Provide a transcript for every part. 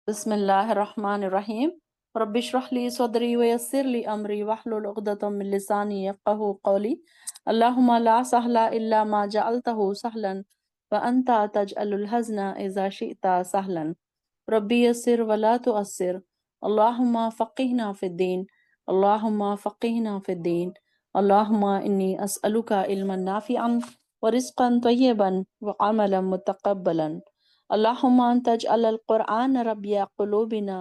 بسم اللہ الرحمن الرحیم رب اشرح لی صدری ویسر لی امری واحلل عقدۃ من لسانی یفقہوا قولی اللہم لا سہل الا ما جعلتہ سہلا وانت تجعل الحزن اذا شئت سہلا ربی یسر ولا تعسر اللہم فقہنا فی الدین اللہم فقہنا فی الدین اللہم انی اسألک علما نافعا ورزقا طیبا وعملا متقبلا اللہم ان تجعل القرآن ربیع قلوبنا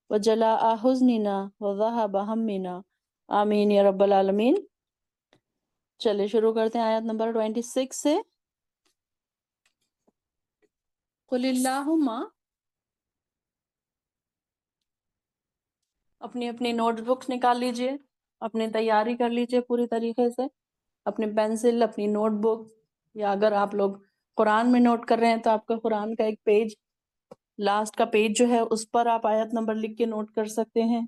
وجلاء حزننا وذہب ہمنا آمین یا رب العالمین۔ چلے شروع کرتے ہیں آیت نمبر 26 سے۔ قل اللہم، اپنی اپنی نوٹ بکس نکال لیجئے، اپنی تیاری کر لیجئے پوری طریقے سے، اپنی پینسل، اپنی نوٹ بک، یا اگر آپ لوگ قرآن میں نوٹ کر رہے ہیں تو آپ کا قرآن کا ایک پیج، لاسٹ کا پیج جو ہے اس پر آپ آیت نمبر لکھ کے نوٹ کر سکتے ہیں،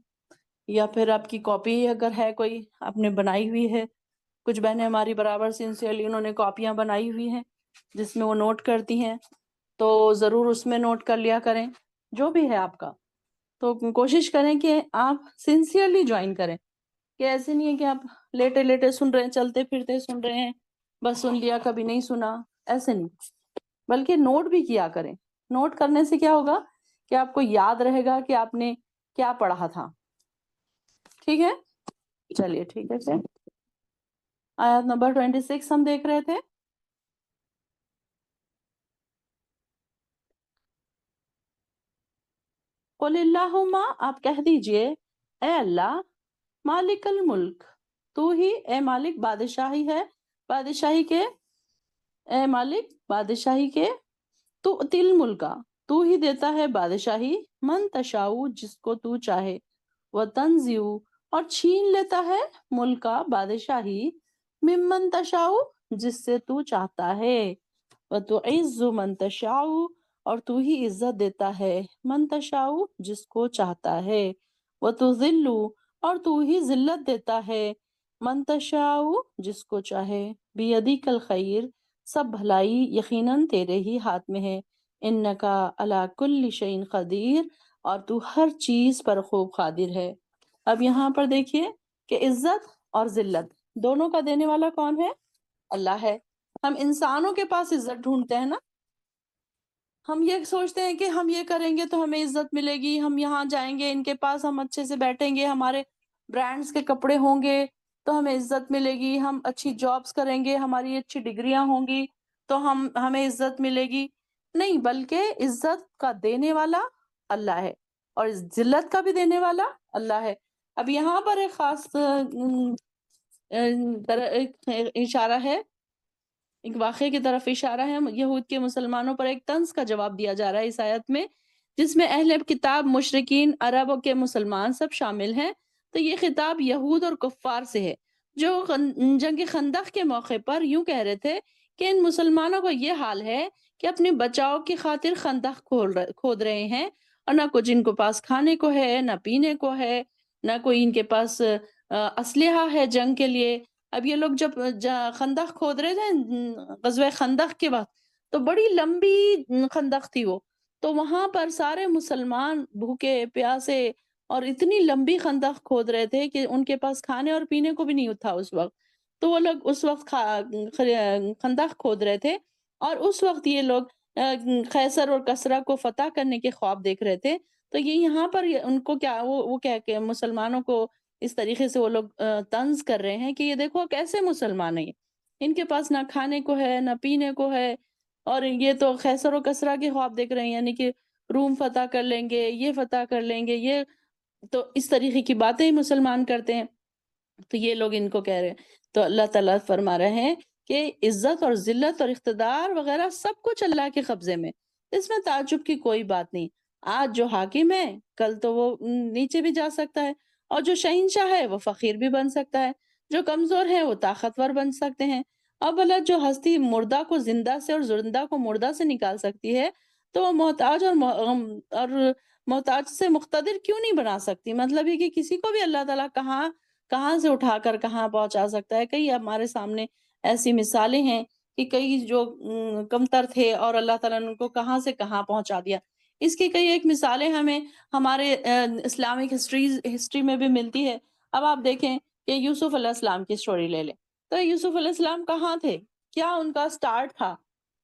یا پھر آپ کی کاپی اگر ہے کوئی آپ نے بنائی ہوئی ہے، کچھ بہنیں ہماری برابر سنسیئرلی انہوں نے کاپیاں بنائی ہوئی ہیں جس میں وہ نوٹ کرتی ہیں، تو ضرور اس میں نوٹ کر لیا کریں، جو بھی ہے آپ کا۔ تو کوشش کریں کہ آپ سنسیئرلی جوائن کریں، کہ ایسے نہیں ہے کہ آپ لیٹے لیٹے سن رہے ہیں، چلتے پھرتے سن رہے ہیں، بس سن لیا کبھی نہیں سنا، ایسے نہیں، بلکہ نوٹ بھی کیا کریں۔ نوٹ کرنے سے کیا ہوگا کہ آپ کو یاد رہے گا کہ آپ نے کیا پڑھا تھا۔ ٹھیک ہے، چلیے ٹھیک ہے پھر آیت نمبر 26 ہم دیکھ رہے تھے۔ قل اللہم، آپ کہہ دیجئے، اے اللہ، مالک الملک، تو ہی اے مالک بادشاہی ہے، بادشاہی کے، اے مالک بادشاہی کے، تو تل ملکا، تو ہی دیتا ہے بادشاہی، من تشاؤ، جس کو تو چاہے، و تنزیو، اور چھین لیتا ہے ملکا بادشاہی، ممن تشاؤ، جس سے تو چاہتا ہے، و تعز من تشاؤ، اور تو ہی عزت دیتا ہے من تشاؤ، جس کو چاہتا ہے، و تذل، اور تو ہی ذلت دیتا ہے من تشاؤ، جس کو چاہے، بیدیک الخیر، سب بھلائی یقیناً تیرے ہی ہاتھ میں ہے، انکا علی کل شیء قدیر، اور تو ہر چیز پر خوب قادر ہے۔ اب یہاں پر دیکھیے کہ عزت اور ذلت دونوں کا دینے والا کون ہے؟ اللہ ہے۔ ہم انسانوں کے پاس عزت ڈھونڈتے ہیں نا، ہم یہ سوچتے ہیں کہ ہم یہ کریں گے تو ہمیں عزت ملے گی، ہم یہاں جائیں گے ان کے پاس، ہم اچھے سے بیٹھیں گے، ہمارے برانڈز کے کپڑے ہوں گے تو ہمیں عزت ملے گی، ہم اچھی جابز کریں گے، ہماری اچھی ڈگریاں ہوں گی تو ہمیں عزت ملے گی۔ نہیں، بلکہ عزت کا دینے والا اللہ ہے اور ذلت کا بھی دینے والا اللہ ہے۔ اب یہاں پر ایک خاص اشارہ ہے، ایک واقعے کی طرف اشارہ ہے، یہود کے مسلمانوں پر ایک طنز کا جواب دیا جا رہا ہے اس آیت میں، جس میں اہل کتاب، مشرکین، عرب کے مسلمان سب شامل ہیں۔ تو یہ خطاب یہود اور کفار سے ہے جو جنگ خندق کے موقع پر یوں کہہ رہے تھے کہ ان مسلمانوں کا یہ حال ہے کہ اپنے بچاؤ کی خاطر خندق کھود رہے ہیں، اور نہ کچھ ان کو پاس کھانے کو ہے، نہ پینے کو ہے، نہ کوئی ان کے پاس اسلحہ ہے جنگ کے لیے۔ اب یہ لوگ جب خندق کھود رہے تھے غزوہ خندق کے وقت، تو بڑی لمبی خندق تھی وہ، تو وہاں پر سارے مسلمان بھوکے پیاسے اور اتنی لمبی خندق کھود رہے تھے کہ ان کے پاس کھانے اور پینے کو بھی نہیں تھا اس وقت، تو وہ لوگ اس وقت خندق کھود رہے تھے، اور اس وقت یہ لوگ خیسر اور کسرا کو فتح کرنے کے خواب دیکھ رہے تھے۔ تو یہ یہاں پر ان کو کیا وہ کیا کہ مسلمانوں کو اس طریقے سے وہ لوگ طنز کر رہے ہیں کہ یہ دیکھو کیسے مسلمان ہیں، ان کے پاس نہ کھانے کو ہے نہ پینے کو ہے، اور یہ تو خیسر و کسرا کے خواب دیکھ رہے ہیں، یعنی کہ روم فتح کر لیں گے، یہ فتح کر لیں گے، یہ تو اس طریقے کی باتیں ہی مسلمان کرتے ہیں۔ تو یہ لوگ ان کو کہہ رہے ہیں، تو اللہ تعالیٰ فرما رہے ہیں کہ عزت اور ذلت اور اقتدار وغیرہ سب کچھ اللہ کے قبضے میں، اس میں تعجب کی کوئی بات نہیں۔ آج جو حاکم ہے کل تو وہ نیچے بھی جا سکتا ہے، اور جو شہنشاہ ہے وہ فقیر بھی بن سکتا ہے، جو کمزور ہے وہ طاقتور بن سکتے ہیں۔ اب اللہ جو ہستی مردہ کو زندہ سے اور زندہ کو مردہ سے نکال سکتی ہے، تو وہ محتاج اور محتاج سے مقتدر کیوں نہیں بنا سکتی؟ مطلب یہ کہ کسی کو بھی اللہ تعالیٰ کہاں سے اٹھا کر کہاں پہنچا سکتا ہے۔ کئی ہمارے سامنے ایسی مثالیں ہیں کہ کئی جو کمتر تھے اور اللہ تعالیٰ نے ان کو کہاں سے کہاں پہنچا دیا۔ اس کی کئی ایک مثالیں ہمیں ہمارے اسلامک ہسٹری میں بھی ملتی ہے۔ اب آپ دیکھیں کہ یوسف علیہ السلام کی اسٹوری لے لیں، تو یوسف علیہ السلام کہاں تھے؟ کیا ان کا اسٹارٹ تھا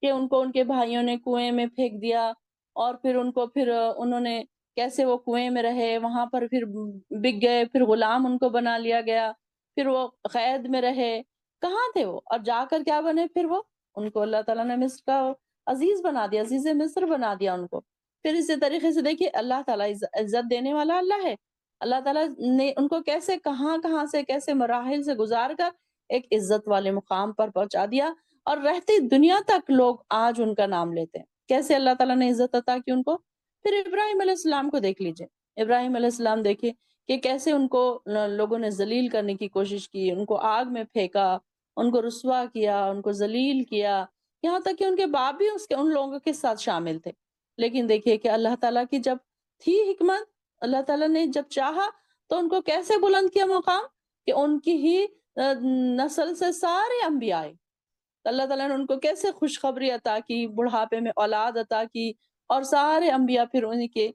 کہ ان کو ان کے بھائیوں نے کنویں میں پھینک دیا، اور پھر ان کو انہوں نے کیسے وہ کنویں میں رہے، وہاں پر پھر بک گئے، پھر غلام ان کو بنا لیا گیا، پھر وہ قید میں رہے، کہاں تھے وہ؟ اور جا کر کیا بنے پھر وہ؟ ان کو اللہ تعالیٰ نے مصر کا عزیز بنا دیا، عزیز مصر بنا دیا ان کو۔ پھر اسی طریقے سے دیکھیے اللہ تعالیٰ عزت دینے والا اللہ ہے۔ اللہ تعالیٰ نے ان کو کیسے کہاں کہاں سے کیسے مراحل سے گزار کر ایک عزت والے مقام پر پہنچا دیا، اور رہتی دنیا تک لوگ آج ان کا نام لیتے ہیں۔ کیسے اللہ تعالیٰ نے عزت عطا کی ان کو۔ پھر ابراہیم علیہ السلام کو دیکھ لیجئے، ابراہیم علیہ السلام دیکھیے کہ کیسے ان کو لوگوں نے ذلیل کرنے کی کوشش کی، ان کو آگ میں پھینکا، ان کو رسوا کیا، ان کو ذلیل کیا، یہاں تک کہ ان کے باپ بھی ان لوگوں کے ساتھ شامل تھے۔ لیکن دیکھیے کہ اللہ تعالیٰ کی جب تھی حکمت، اللہ تعالیٰ نے جب چاہا تو ان کو کیسے بلند کیا مقام، کہ ان کی ہی نسل سے سارے انبیاء آئے۔ اللہ تعالیٰ نے ان کو کیسے خوشخبری عطا کی، بڑھاپے میں اولاد عطا کی، اور سارے انبیاء پھر انہی کے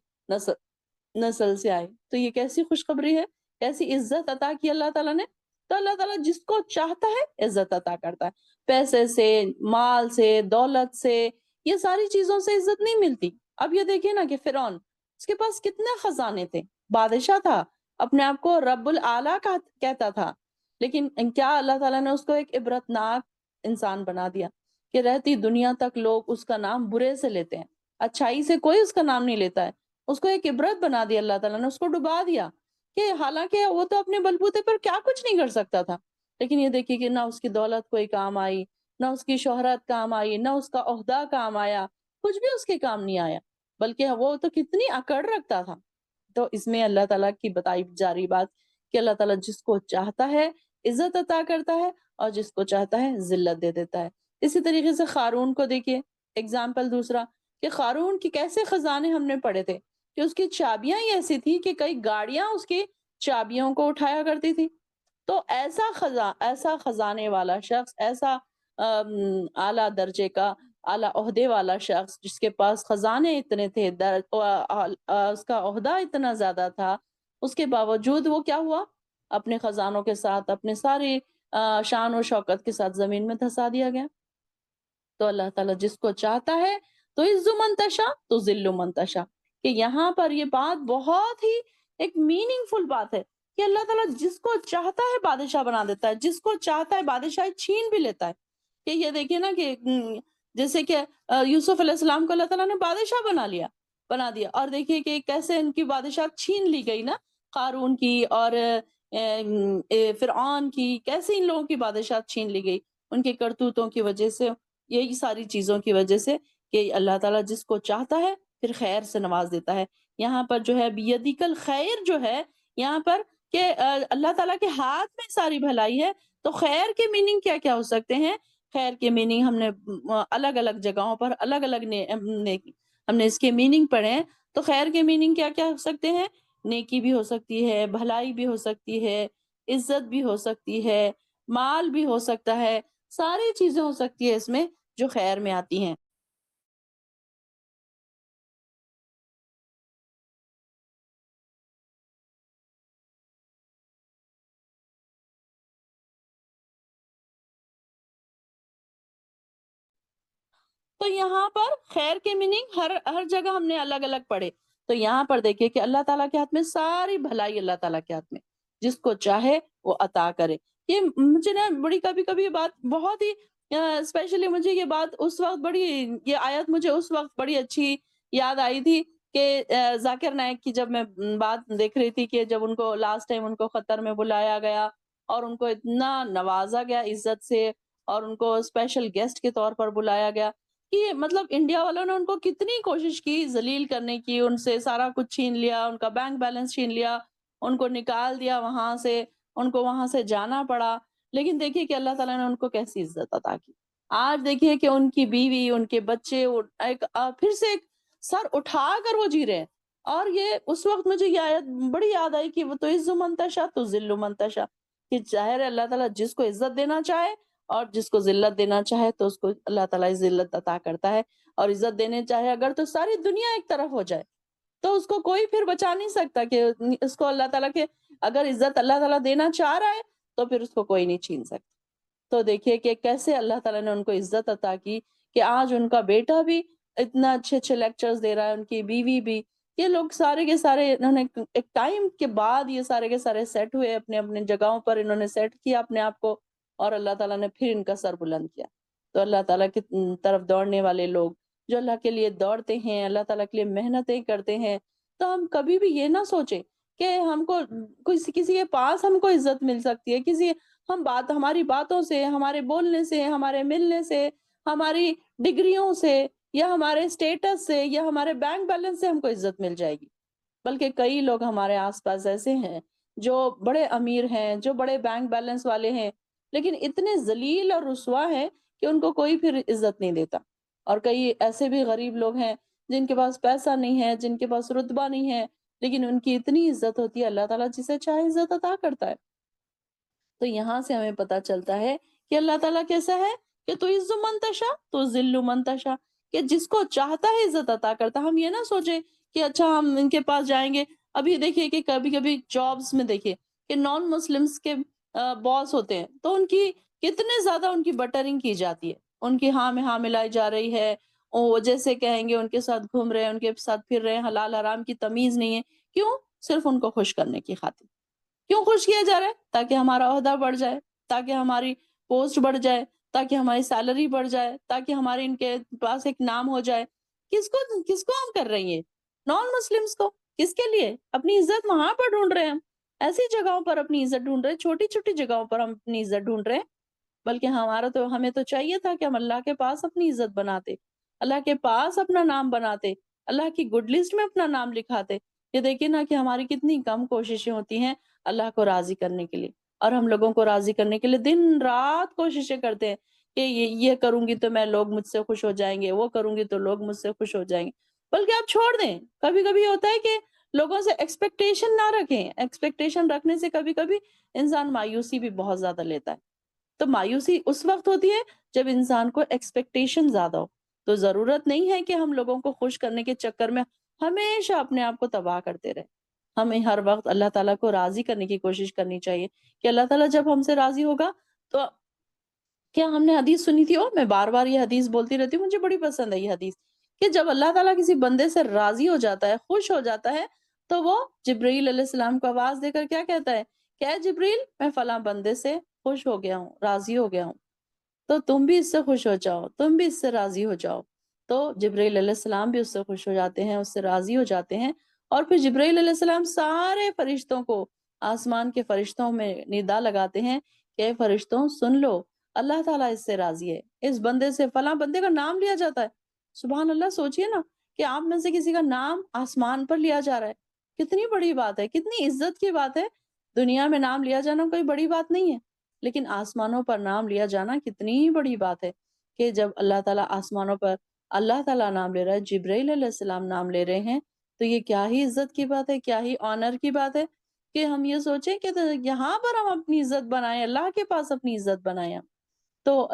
نسل سے آئے۔ تو یہ کیسی خوشخبری ہے، کیسی عزت عطا کی اللہ تعالیٰ نے۔ تو اللہ تعالیٰ جس کو چاہتا ہے عزت عطا کرتا ہے، پیسے سے، مال سے، دولت سے، یہ ساری چیزوں سے عزت نہیں ملتی۔ اب یہ دیکھیے نا کہ فرعون، اس کے پاس کتنے خزانے تھے، بادشاہ تھا، اپنے آپ کو رب العلیٰ کہتا تھا، لیکن کیا اللہ تعالیٰ نے اس کو ایک عبرتناک انسان بنا دیا کہ رہتی دنیا تک لوگ اس کا نام برے سے لیتے ہیں، اچھائی سے کوئی اس کا نام نہیں لیتا ہے۔ اس کو ایک عبرت بنا دیا اللہ تعالیٰ نے، اس کو ڈبا دیا کہ حالانکہ وہ تو اپنے بلبوتے پر کیا کچھ نہیں کر سکتا تھا، لیکن یہ دیکھیے کہ نہ اس کی دولت کوئی کام آئی، نہ اس کی شہرت کام آئی، نہ اس کا عہدہ کام آیا، کچھ بھی اس کے کام نہیں آیا، بلکہ وہ تو کتنی اکڑ رکھتا تھا۔ تو اس میں اللہ تعالیٰ کی بتائی جا رہی بات کہ اللہ تعالیٰ جس کو چاہتا ہے عزت عطا کرتا ہے، اور جس کو چاہتا ہے ذلت دے دیتا ہے۔ اسی طریقے سے قارون کو دیکھیے، اگزامپل دوسرا، کہ قارون کی کیسے خزانے ہم نے پڑھے تھے کہ اس کی چابیاں ہی ایسی تھی کہ کئی گاڑیاں اس کی چابیوں کو اٹھایا کرتی تھی۔ تو ایسا خزانے والا شخص، ایسا اعلیٰ درجے کا، اعلیٰ عہدے والا شخص جس کے پاس خزانے اتنے تھے، اس کا عہدہ اتنا زیادہ تھا، اس کے باوجود وہ کیا ہوا؟ اپنے خزانوں کے ساتھ، اپنے ساری شان و شوکت کے ساتھ زمین میں دھسا دیا گیا۔ تو اللہ تعالیٰ جس کو چاہتا ہے تو عز من تشاء تو ذل من تشاء، کہ یہاں پر یہ بات بہت ہی ایک میننگ فل بات ہے کہ اللہ تعالیٰ جس کو چاہتا ہے بادشاہ بنا دیتا ہے، جس کو چاہتا ہے بادشاہی چھین بھی لیتا ہے۔ کہ یہ دیکھیے نا کہ جیسے کہ یوسف علیہ السلام کو اللہ تعالیٰ نے بادشاہ بنا دیا، اور دیکھیے کہ کیسے ان کی بادشاہ چھین لی گئی نا، قارون کی اور فرعون کی، کیسے ان لوگوں کی بادشاہ چھین لی گئی ان کے کرتوتوں کی وجہ سے، یہی ساری چیزوں کی وجہ سے کہ اللہ تعالیٰ جس کو چاہتا ہے پھر خیر سے نواز دیتا ہے۔ یہاں پر جو ہے بیدک الخیر جو ہے یہاں پر، کہ اللہ تعالیٰ کے ہاتھ میں ساری بھلائی ہے۔ تو خیر کے میننگ کیا کیا ہو سکتے ہیں؟ خیر کے میننگ ہم نے الگ الگ جگہوں پر الگ الگ ہم نے اس کے میننگ پڑھے ہیں۔ تو خیر کے میننگ کیا کیا ہو سکتے ہیں؟ نیکی بھی ہو سکتی ہے، بھلائی بھی ہو سکتی ہے، عزت بھی ہو سکتی ہے، مال بھی ہو سکتا ہے، ساری چیزیں ہو سکتی ہے اس میں جو خیر میں آتی ہیں۔ تو یہاں پر خیر کے میننگ ہر جگہ ہم نے الگ الگ پڑھے۔ تو یہاں پر دیکھیے کہ اللہ تعالیٰ کے ہاتھ میں ساری بھلائی، اللہ تعالیٰ کے ہاتھ میں جس کو چاہے وہ عطا کرے۔ یہ مجھے نا بڑی کبھی کبھی بات بہت ہی اسپیشلی مجھے یہ بات اس وقت بڑی، یہ آیت مجھے اس وقت بڑی اچھی یاد آئی تھی کہ ذاکر نائک کی جب میں بات دیکھ رہی تھی کہ جب ان کو لاسٹ ٹائم ان کو قطر میں بلایا گیا اور ان کو اتنا نوازا گیا عزت سے، اور ان کو اسپیشل گیسٹ کے طور پر بلایا گیا، کہ مطلب انڈیا والوں نے ان کو کتنی کوشش کی ذلیل کرنے کی، ان سے سارا کچھ چھین لیا، ان کا بینک بیلنس چھین لیا، ان کو نکال دیا وہاں سے، ان کو وہاں سے جانا پڑا، لیکن دیکھیے کہ اللہ تعالیٰ نے ان کو کیسی عزت عطا کی۔ آج دیکھیے کہ ان کی بیوی، ان کے بچے پھر سے ایک سر اٹھا کر وہ جی رہے ہیں۔ اور یہ اس وقت مجھے یہ آیت بڑی یاد آئی کہ وہ تو عز من تشاء تو ذل من تشاء، کہ ظاہر ہے اللہ تعالیٰ جس کو عزت دینا چاہے اور جس کو ذلت دینا چاہے تو اس کو اللہ تعالیٰ ذلت عطا کرتا ہے۔ اور عزت دینے چاہے اگر تو ساری دنیا ایک طرف ہو جائے تو اس کو کوئی پھر بچا نہیں سکتا کہ اس کو اللہ تعالیٰ کے اگر عزت اللہ تعالیٰ دینا چاہ رہا ہے تو پھر اس کو کوئی نہیں چھین سکتا۔ تو دیکھیے کہ کیسے اللہ تعالیٰ نے ان کو عزت عطا کی کہ آج ان کا بیٹا بھی اتنا اچھے اچھے لیکچرز دے رہا ہے، ان کی بیوی بھی، یہ لوگ سارے کے سارے انہوں نے ایک ٹائم کے بعد یہ سارے کے سارے سیٹ ہوئے اپنے اپنے جگہوں پر، انہوں نے سیٹ کیا اپنے آپ کو، اور اللہ تعالیٰ نے پھر ان کا سر بلند کیا۔ تو اللہ تعالیٰ کی طرف دوڑنے والے لوگ جو اللہ کے لیے دوڑتے ہیں، اللہ تعالیٰ کے لیے محنتیں کرتے ہیں، تو ہم کبھی بھی یہ نہ سوچیں کہ ہم کو کسی کے پاس ہم کو عزت مل سکتی ہے، ہماری باتوں سے، ہمارے بولنے سے، ہمارے ملنے سے، ہماری ڈگریوں سے، یا ہمارے اسٹیٹس سے، یا ہمارے بینک بیلنس سے ہم کو عزت مل جائے گی۔ بلکہ کئی لوگ ہمارے آس پاس ایسے ہیں جو بڑے امیر ہیں، جو بڑے بینک بیلنس والے ہیں، لیکن اتنے ذلیل اور رسوا ہیں کہ ان کو کوئی پھر عزت نہیں دیتا۔ اور کئی ایسے بھی غریب لوگ ہیں جن کے پاس پیسہ نہیں ہے، جن کے پاس رتبہ نہیں ہے، لیکن ان کی اتنی عزت ہوتی ہے، اللہ تعالیٰ جسے چاہے عزت عطا کرتا ہے۔ تو یہاں سے ہمیں پتہ چلتا ہے کہ اللہ تعالیٰ کیسا ہے کہ تو عز من تشا تو ذل من تشا، کہ جس کو چاہتا ہے عزت عطا کرتا۔ ہم یہ نہ سوچیں کہ اچھا ہم ان کے پاس جائیں گے۔ ابھی دیکھیے کہ کبھی کبھی جابس میں دیکھیے کہ نان مسلمس کے باس ہوتے ہیں تو ان کی کتنے زیادہ ان کی بٹرنگ کی جاتی ہے، ان کی ہاں میں ہاں ملائی جا رہی ہے، وہ جیسے کہیں گے ان کے ساتھ گھوم رہے ہیں، ان کے ساتھ پھر رہے ہیں، حلال حرام کی تمیز نہیں ہے۔ کیوں؟ صرف ان کو خوش کرنے کی خاطر۔ کیوں خوش کیا جا رہا ہے؟ تاکہ ہمارا عہدہ بڑھ جائے، تاکہ ہماری پوسٹ بڑھ جائے، تاکہ ہماری سیلری بڑھ جائے، تاکہ ہمارے ان کے پاس ایک نام ہو جائے۔ کس کو ہم کر رہی ہیں؟ نان مسلمس کو۔ کس کے لیے؟ اپنی عزت وہاں پر ڈھونڈ رہے ہیں ہم، ایسی جگہوں پر اپنی عزت ڈھونڈ رہے ہیں، چھوٹی چھوٹی جگہوں پر ہم اپنی عزت ڈھونڈ رہے ہیں۔ بلکہ ہمیں تو چاہیے تھا کہ ہم اللہ کے پاس اپنی عزت بناتے، اللہ کے پاس اپنا نام بناتے، اللہ کی گڈ لسٹ میں اپنا نام لکھاتے۔ یہ دیکھیے نا کہ ہماری کتنی کم کوششیں ہوتی ہیں اللہ کو راضی کرنے کے لیے، اور ہم لوگوں کو راضی کرنے کے لیے دن رات کوششیں کرتے ہیں کہ یہ کروں گی تو میں لوگ مجھ سے خوش ہو جائیں گے، وہ کروں گی تو لوگ مجھ سے خوش ہو جائیں گے۔ بلکہ آپ چھوڑ دیں، کبھی کبھی ہوتا ہے کہ لوگوں سے ایکسپیکٹیشن نہ رکھیں۔ ایکسپیکٹیشن رکھنے سے کبھی کبھی انسان مایوسی بھی بہت زیادہ لیتا ہے۔ تو مایوسی اس وقت ہوتی ہے جب انسان کو ایکسپیکٹیشن زیادہ ہو۔ تو ضرورت نہیں ہے کہ ہم لوگوں کو خوش کرنے کے چکر میں ہمیشہ اپنے آپ کو تباہ کرتے رہیں۔ ہمیں ہر وقت اللہ تعالیٰ کو راضی کرنے کی کوشش کرنی چاہیے کہ اللہ تعالیٰ جب ہم سے راضی ہوگا تو کیا ہم نے حدیث سنی تھی، میں بار بار یہ حدیث بولتی رہتی ہوں، مجھے بڑی پسند ہے یہ حدیث، کہ جب اللہ تعالیٰ کسی بندے سے راضی ہو جاتا ہے، خوش ہو جاتا ہے، تو وہ جبرائیل علیہ السلام کو آواز دے کر کیا کہتا ہے کہ اے جبرائیل، میں فلاں بندے سے خوش ہو گیا ہوں، راضی ہو گیا ہوں، تو تم بھی اس سے خوش ہو جاؤ، تم بھی اس سے راضی ہو جاؤ۔ تو جبرائیل علیہ السلام بھی اس سے خوش ہو جاتے ہیں، اس سے راضی ہو جاتے ہیں، اور پھر جبرائیل علیہ السلام سارے فرشتوں کو، آسمان کے فرشتوں میں ندا لگاتے ہیں کہ اے فرشتوں سن لو، اللہ تعالیٰ اس سے راضی ہے، اس بندے سے، فلاں بندے کا نام لیا جاتا ہے۔ سبحان اللہ، سوچئے نا کہ آپ میں سے کسی کا نام آسمان پر لیا جا رہا ہے، کتنی بڑی بات ہے، کتنی عزت کی بات ہے۔ دنیا میں نام لیا جانا کوئی بڑی بات نہیں ہے، لیکن آسمانوں پر نام لیا جانا کتنی بڑی بات ہے کہ جب اللہ تعالیٰ آسمانوں پر اللہ تعالیٰ نام لے رہا ہے، جبرائیل علیہ السلام نام لے رہے ہیں، تو یہ کیا ہی عزت کی بات ہے، کیا ہی آنر کی بات ہے کہ ہم یہ سوچیں کہ یہاں پر ہم اپنی عزت بنائیں، اللہ کے پاس اپنی عزت بنائیں۔ تو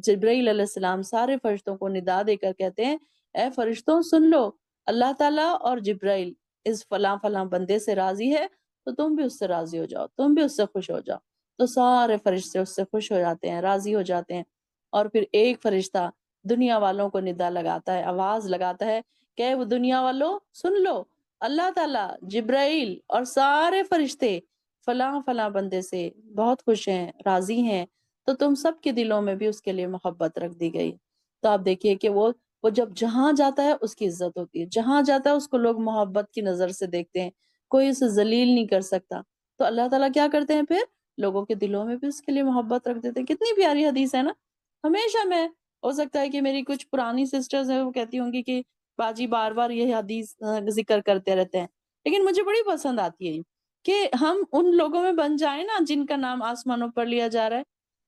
جبرائیل علیہ السلام سارے فرشتوں کو ندا دے کر کہتے ہیں اے فرشتوں سن لو، اللہ تعالیٰ اور جبرائیل اس فلاں فلاں بندے سے راضی ہے، تو تم بھی اس سے راضی ہو جاؤ، تم بھی اس سے خوش ہو جاؤ۔ تو سارے فرشتے اس سے خوش ہو جاتے ہیں، راضی ہو جاتے ہیں، اور پھر ایک فرشتہ دنیا والوں کو ندا لگاتا ہے، آواز لگاتا ہے کہ وہ دنیا والوں سن لو، اللہ تعالیٰ، جبرائیل اور سارے فرشتے فلاں فلاں بندے سے بہت خوش ہیں، راضی ہیں، تو تم سب کے دلوں میں بھی اس کے لیے محبت رکھ دی گئی۔ تو آپ دیکھیے کہ وہ جب جہاں جاتا ہے اس کی عزت ہوتی ہے، جہاں جاتا ہے اس کو لوگ محبت کی نظر سے دیکھتے ہیں، کوئی اسے ذلیل نہیں کر سکتا۔ تو اللہ تعالیٰ کیا کرتے ہیں پھر؟ لوگوں کے دلوں میں بھی اس کے لیے محبت رکھ دیتے ہیں۔ کتنی پیاری حدیث ہے نا۔ ہمیشہ میں، ہو سکتا ہے کہ میری کچھ پرانی سسٹرز ہیں وہ کہتی ہوں گی کہ باجی بار بار یہ حدیث ذکر کرتے رہتے ہیں، لیکن مجھے بڑی پسند آتی ہے یہ، کہ ہم ان لوگوں میں بن جائیں نا جن کا نام آسمانوں پر لیا جا رہا ہے۔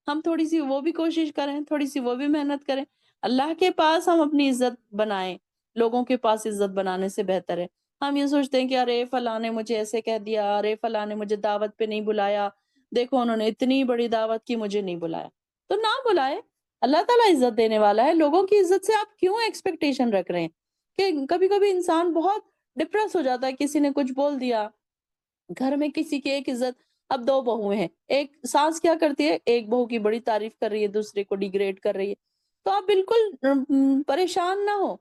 ہم تھوڑی سی وہ بھی کوشش کریں، تھوڑی سی وہ بھی محنت کریں، اللہ کے پاس ہم اپنی عزت بنائیں، لوگوں کے پاس عزت بنانے سے بہتر ہے۔ ہم یہ سوچتے ہیں کہ ارے فلاں نے مجھے ایسے کہہ دیا، ارے فلاں نے مجھے دعوت پہ نہیں بلایا، دیکھو انہوں نے اتنی بڑی دعوت کی، مجھے نہیں بلایا۔ تو نہ بلائے، اللہ تعالیٰ عزت دینے والا ہے، لوگوں کی عزت سے آپ کیوں ایکسپیکٹیشن رکھ رہے ہیں؟ کہ کبھی کبھی انسان بہت ڈپریس ہو جاتا ہے، کسی نے کچھ بول دیا، گھر میں کسی کی ایک عزت، اب دو بہویں ہیں، ایک ساس کیا کرتی ہے، ایک بہو کی بڑی تعریف کر رہی ہے، دوسرے کو ڈیگریڈ کر رہی ہے، تو آپ بالکل پریشان نہ ہو،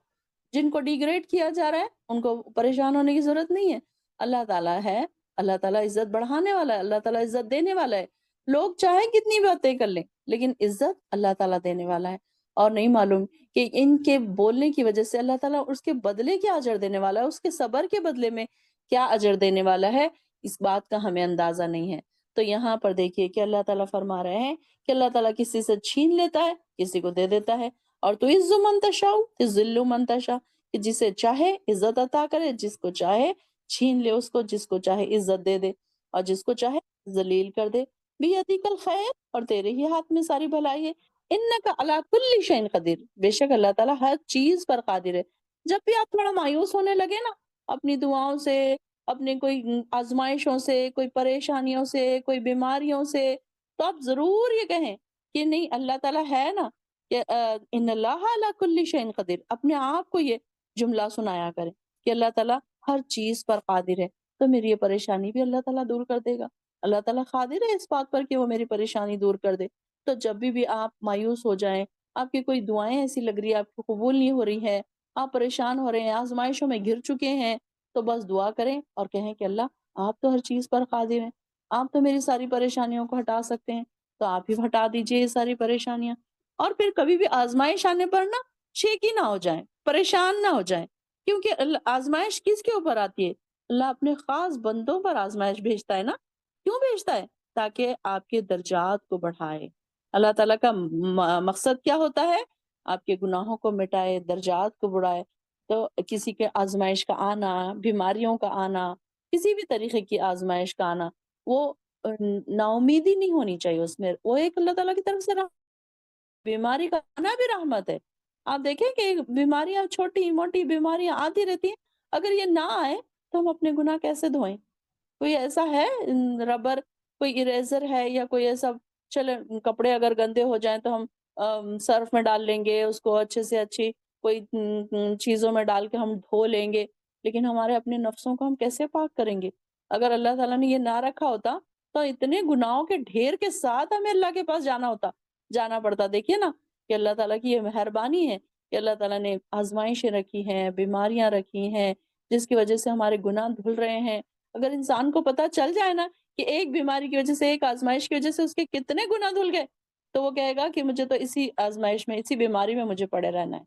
جن کو ڈیگریڈ کیا جا رہا ہے ان کو پریشان ہونے کی ضرورت نہیں ہے، اللہ تعالیٰ ہے، اللہ تعالیٰ عزت بڑھانے والا ہے، اللہ تعالیٰ عزت دینے والا ہے، لوگ چاہے کتنی باتیں کر لیں لیکن عزت اللہ تعالیٰ دینے والا ہے، اور نہیں معلوم کہ ان کے بولنے کی وجہ سے اللہ تعالیٰ اس کے بدلے کیا اجر دینے والا ہے، اس کے صبر کے بدلے میں کیا اجر دینے والا ہے، اس بات کا ہمیں اندازہ نہیں ہے۔ تو یہاں پر دیکھیے کہ اللہ تعالیٰ فرما رہے ہیں کہ اللہ تعالیٰ کسی سے چھین لیتا ہے، کسی کو دے دیتا ہے، اور تو عز من تشاء تذل من تشاء، کہ جسے چاہے عزت عطا کرے، جس کو چاہے چھین لے اس کو، جس کو چاہے عزت دے دے، اور جس کو چاہے ذلیل کر دے۔ بیدک الخیر، اور تیرے ہی ہاتھ میں ساری بھلائی ہے، انک علی کل شیء قدیر، بے شک اللہ تعالیٰ ہر چیز پر قادر ہے۔ جب بھی آپ تھوڑا مایوس ہونے لگے نا اپنی دعاؤں سے، اپنے کوئی آزمائشوں سے، کوئی پریشانیوں سے، کوئی بیماریوں سے، تو آپ ضرور یہ کہیں کہ نہیں، اللہ تعالیٰ ہے نا، کہ ان اللہ علی کل شیء قدیر، اپنے آپ کو یہ جملہ سنایا کریں کہ اللہ تعالیٰ ہر چیز پر قادر ہے، تو میری یہ پریشانی بھی اللہ تعالیٰ دور کر دے گا، اللہ تعالیٰ قادر ہے اس بات پر کہ وہ میری پریشانی دور کر دے۔ تو جب بھی آپ مایوس ہو جائیں، آپ کی کوئی دعائیں ایسی لگ رہی ہے آپ کو قبول نہیں ہو رہی ہے، آپ پریشان ہو رہے ہیں، آزمائشوں میں گر چکے ہیں، تو بس دعا کریں اور کہیں کہ اللہ آپ تو ہر چیز پر قادر ہیں، آپ تو میری ساری پریشانیوں کو ہٹا سکتے ہیں، تو آپ ہی ہٹا دیجئے یہ ساری پریشانیاں۔ اور پھر کبھی بھی آزمائش آنے پر نا شیکی نہ ہو جائیں، پریشان نہ ہو جائیں، کیونکہ آزمائش کس کے اوپر آتی ہے؟ اللہ اپنے خاص بندوں پر آزمائش بھیجتا ہے نا، کیوں بھیجتا ہے؟ تاکہ آپ کے درجات کو بڑھائے۔ اللہ تعالیٰ کا مقصد کیا ہوتا ہے؟ آپ کے گناہوں کو مٹائے، درجات کو بڑھائے۔ تو کسی کے آزمائش کا آنا، بیماریوں کا آنا، کسی بھی طریقے کی آزمائش کا آنا، وہ نا امیدی نہیں ہونی چاہیے اس میں، وہ ایک اللہ تعالیٰ کی طرف سے بیماری کا آنا بھی رحمت ہے۔ آپ دیکھیں کہ بیماریاں، چھوٹی موٹی بیماریاں آتی رہتی ہیں، اگر یہ نہ آئے تو ہم اپنے گناہ کیسے دھوئیں؟ کوئی ایسا ہے ربر، کوئی اریزر ہے، یا کوئی ایسا، چلے کپڑے اگر گندے ہو جائیں تو ہم سرف میں ڈال لیں گے، اس کو اچھے سے اچھی کوئی چیزوں میں ڈال کے ہم دھو لیں گے، لیکن ہمارے اپنے نفسوں کو ہم کیسے پاک کریں گے؟ اگر اللہ تعالیٰ نے یہ نہ رکھا ہوتا تو اتنے گناہوں کے ڈھیر کے ساتھ ہمیں اللہ کے پاس جانا پڑتا۔ دیکھیے نا کہ اللہ تعالیٰ کی یہ مہربانی ہے کہ اللہ تعالیٰ نے آزمائشیں رکھی ہیں، بیماریاں رکھی ہیں، جس کی وجہ سے ہمارے گناہ دھل رہے ہیں۔ اگر انسان کو پتہ چل جائے نا کہ ایک بیماری کی وجہ سے، ایک آزمائش کی وجہ سے اس کے کتنے گناہ دھل گئے، تو وہ کہے گا کہ مجھے تو اسی آزمائش میں، اسی بیماری میں مجھے پڑے رہنا ہے،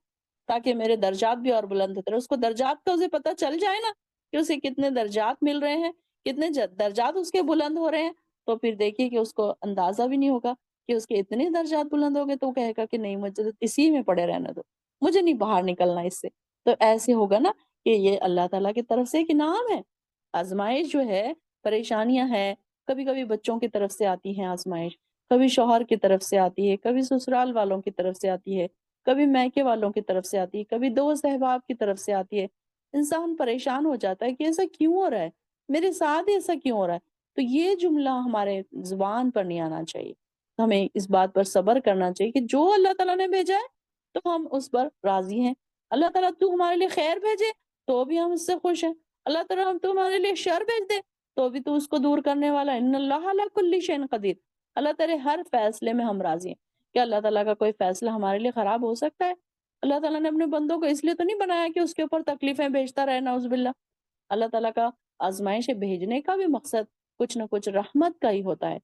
تاکہ میرے درجات بھی اور بلند ہوتے رہے۔ اس کو درجات کا اسے پتہ چل جائے نا کہ اسے کتنے درجات مل رہے ہیں، کتنے درجات اس کے بلند ہو رہے ہیں، تو پھر دیکھیے کہ اس کو اندازہ بھی نہیں ہوگا کہ اس کے اتنے درجات بلند ہو گئے، تو وہ کہے گا کہ نہیں، مجھے تو اسی میں پڑے رہنا دو، مجھے نہیں باہر نکلنا اس سے۔ تو ایسے ہوگا نا کہ یہ اللہ تعالیٰ کی طرف سے ایک انعام ہے۔ آزمائش جو ہے، پریشانیاں ہیں، کبھی کبھی بچوں کی طرف سے آتی ہیں آزمائش، کبھی شوہر کی طرف سے آتی ہے، کبھی سسرال والوں کی طرف سے آتی ہے، کبھی میکے والوں کی طرف سے آتی ہے، کبھی دوست احباب کی طرف سے آتی ہے۔ انسان پریشان ہو جاتا ہے کہ ایسا کیوں ہو رہا ہے، میرے ساتھ ایسا کیوں ہو رہا ہے؟ تو یہ جملہ ہمارے زبان پر نہیں آنا چاہیے، ہمیں اس بات پر صبر کرنا چاہیے کہ جو اللہ تعالیٰ نے بھیجا ہے تو ہم اس پر راضی ہیں۔ اللہ تعالیٰ تو ہمارے لیے خیر بھیجے تو بھی ہم اس سے خوش ہیں، اللہ تعالیٰ ہم تمہارے لیے شر بھیج دے تو بھی تو اس کو دور کرنے والا ہے۔ ان اللہ علی کل شیء قدیر، اللہ تعالیٰ ہر فیصلے میں ہم راضی ہیں۔ کیا اللہ تعالیٰ کا کوئی فیصلہ ہمارے لیے خراب ہو سکتا ہے؟ اللہ تعالیٰ نے اپنے بندوں کو اس لیے تو نہیں بنایا کہ اس کے اوپر تکلیفیں بھیجتا رہے، نعوذ باللہ۔ اللہ تعالیٰ کا آزمائشیں بھیجنے کا بھی مقصد کچھ نہ کچھ رحمت کا ہی ہوتا ہے۔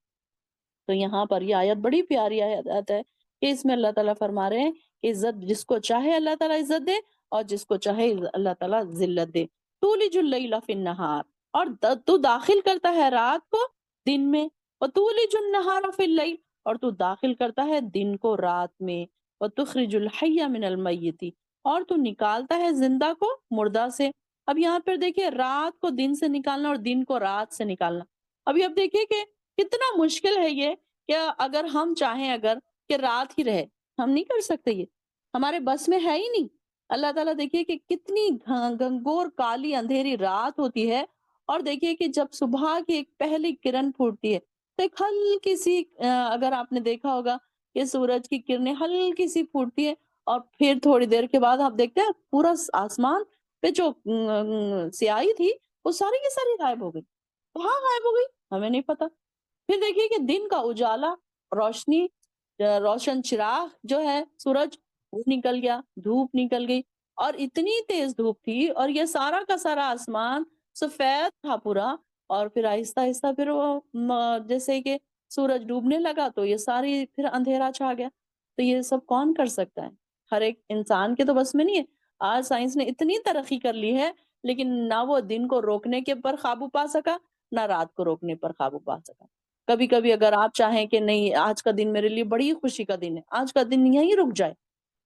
تو یہاں پر یہ آیت بڑی پیاری آیت ہے کہ اس میں اللہ تعالیٰ فرما رہے ہیں کہ عزت جس کو چاہے اللہ تعالیٰ عزت دے، اور جس کو چاہے اللہ تعالیٰ ذلت دے۔ تولج اللیل فی النہار، اور تو داخل کرتا ہے رات کو دن میں، وتولج النہار فی اللیل، اور تو داخل کرتا ہے دن کو رات میں، وتخرج الحی من المیت، اور تو نکالتا ہے زندہ کو مردہ سے۔ اب یہاں پر دیکھیے، رات کو دن سے نکالنا اور دن کو رات سے نکالنا، ابھی اب دیکھیے کہ کتنا مشکل ہے یہ، کہ اگر ہم چاہیں اگر کہ رات ہی رہے، ہم نہیں کر سکتے، یہ ہمارے بس میں ہے ہی نہیں۔ اللہ تعالیٰ دیکھیے کہ کتنی گھنگور کالی اندھیری رات ہوتی ہے، اور دیکھیے کہ جب صبح کی ایک پہلی کرن پھوٹتی ہے تو ایک ہلکی سی، اگر آپ نے دیکھا ہوگا کہ سورج کی کرنیں ہلکی سی پھوٹتی ہے اور پھر تھوڑی دیر کے بعد آپ دیکھتے ہیں پورا آسمان پہ جو سیاہی تھی وہ ساری کی ساری غائب ہو گئی. کہاں غائب ہو گئی ہمیں نہیں پتا. پھر دیکھیے کہ دن کا اجالا، روشنی، روشن چراغ جو ہے سورج، وہ نکل گیا، دھوپ نکل گئی. اور اتنی تیز دھوپ تھی اور یہ سارا کا سارا آسمان سفید تھا پورا. اور پھر آہستہ آہستہ پھر وہ جیسے کہ سورج ڈوبنے لگا تو یہ ساری پھر اندھیرا چھا گیا. تو یہ سب کون کر سکتا ہے؟ ہر ایک انسان کے تو بس میں نہیں ہے. آج سائنس نے اتنی ترقی کر لی ہے لیکن نہ وہ دن کو روکنے کے پر قابو پا سکا، نہ رات کو روکنے پر قابو پا سکا. کبھی کبھی اگر آپ چاہیں کہ نہیں آج کا دن میرے لیے بڑی خوشی کا دن ہے، آج کا دن یہیں رک جائے،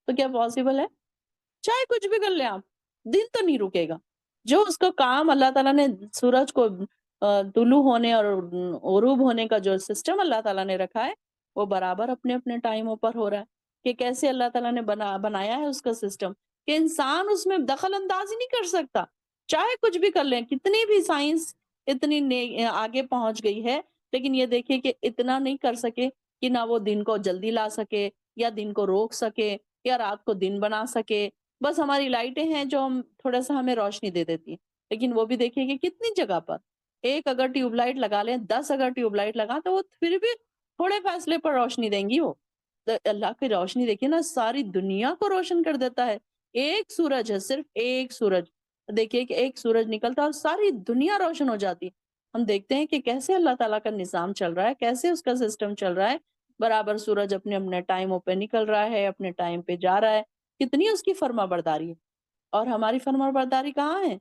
تو کیا پاسبل ہے؟ چاہے کچھ بھی کر لیں آپ، دن تو نہیں رکے گا. جو اس کا کام اللہ تعالیٰ نے سورج کو طلوع ہونے اور غروب ہونے کا جو سسٹم اللہ تعالیٰ نے رکھا ہے وہ برابر اپنے اپنے ٹائموں پر ہو رہا ہے. کہ کیسے اللہ تعالیٰ نے بنایا ہے اس کا سسٹم کہ انسان اس میں دخل اندازی نہیں کر سکتا. چاہے کچھ بھی کر لیں، کتنی بھی سائنس اتنی آگے پہنچ گئی ہے، لیکن یہ دیکھیے کہ اتنا نہیں کر سکے کہ نہ وہ دن کو جلدی لا سکے یا دن کو روک سکے یا رات کو دن بنا سکے. بس ہماری لائٹیں ہیں جو ہم تھوڑا سا ہمیں روشنی دے دیتی ہیں، لیکن وہ بھی دیکھیے کہ کتنی جگہ پر ایک اگر ٹیوب لائٹ لگا لیں، 10 اگر ٹیوب لائٹ لگا تو وہ پھر بھی تھوڑے فاصلے پر روشنی دیں گی. وہ تو اللہ کی روشنی دیکھیے نا ساری دنیا کو روشن کر دیتا ہے. ایک سورج ہے، صرف ایک سورج، دیکھیے کہ ایک سورج نکلتا ہے اور ساری دنیا روشن ہو جاتی. ہم دیکھتے ہیں کہ کیسے اللہ تعالیٰ کا نظام چل رہا ہے، کیسے اس کا سسٹم چل رہا ہے. برابر سورج اپنے اپنے ٹائموں پہ نکل رہا ہے، اپنے ٹائم پہ جا رہا ہے. کتنی اس کی فرما برداری ہے. اور ہماری فرما برداری کہاں ہے؟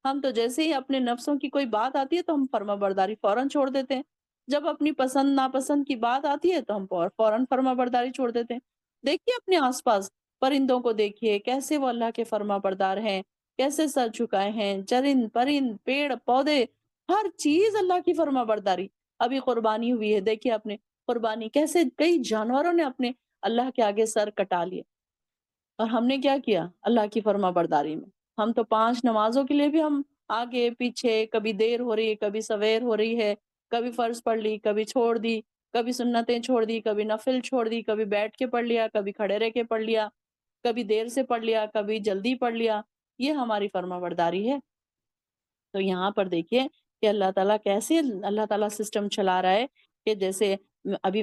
ہم تو جیسے ہی اپنے نفسوں کی کوئی بات آتی ہے تو ہم فرما برداری فوراً چھوڑ دیتے ہیں. جب اپنی پسند ناپسند کی بات آتی ہے تو ہم فوراً فرما برداری چھوڑ دیتے ہیں. دیکھیے اپنے آس پاس پرندوں کو دیکھیے کیسے وہ اللہ کے فرما بردار ہیں، کیسے سر جھکائے ہیں. چرند پرند پیڑ پودے ہر چیز اللہ کی فرما برداری. ابھی قربانی ہوئی ہے، دیکھیے اپنے قربانی کیسے کئی جانوروں نے اپنے اللہ کے آگے سر کٹا لیے. اور ہم نے کیا کیا اللہ کی فرما برداری میں؟ ہم تو 5 نمازوں کے لیے بھی ہم آگے پیچھے، کبھی دیر ہو رہی ہے، کبھی سویر ہو رہی ہے، کبھی فرض پڑھ لی، کبھی چھوڑ دی، کبھی سنتیں چھوڑ دی، کبھی نفل چھوڑ دی، کبھی بیٹھ کے پڑھ لیا، کبھی کھڑے رہ کے پڑھ لیا، کبھی دیر سے پڑھ لیا، کبھی جلدی پڑھ لیا. یہ ہماری فرما برداری ہے. تو یہاں پر دیکھیے کہ اللہ تعالیٰ کیسے اللہ تعالیٰ سسٹم چلا رہا ہے کہ جیسے ابھی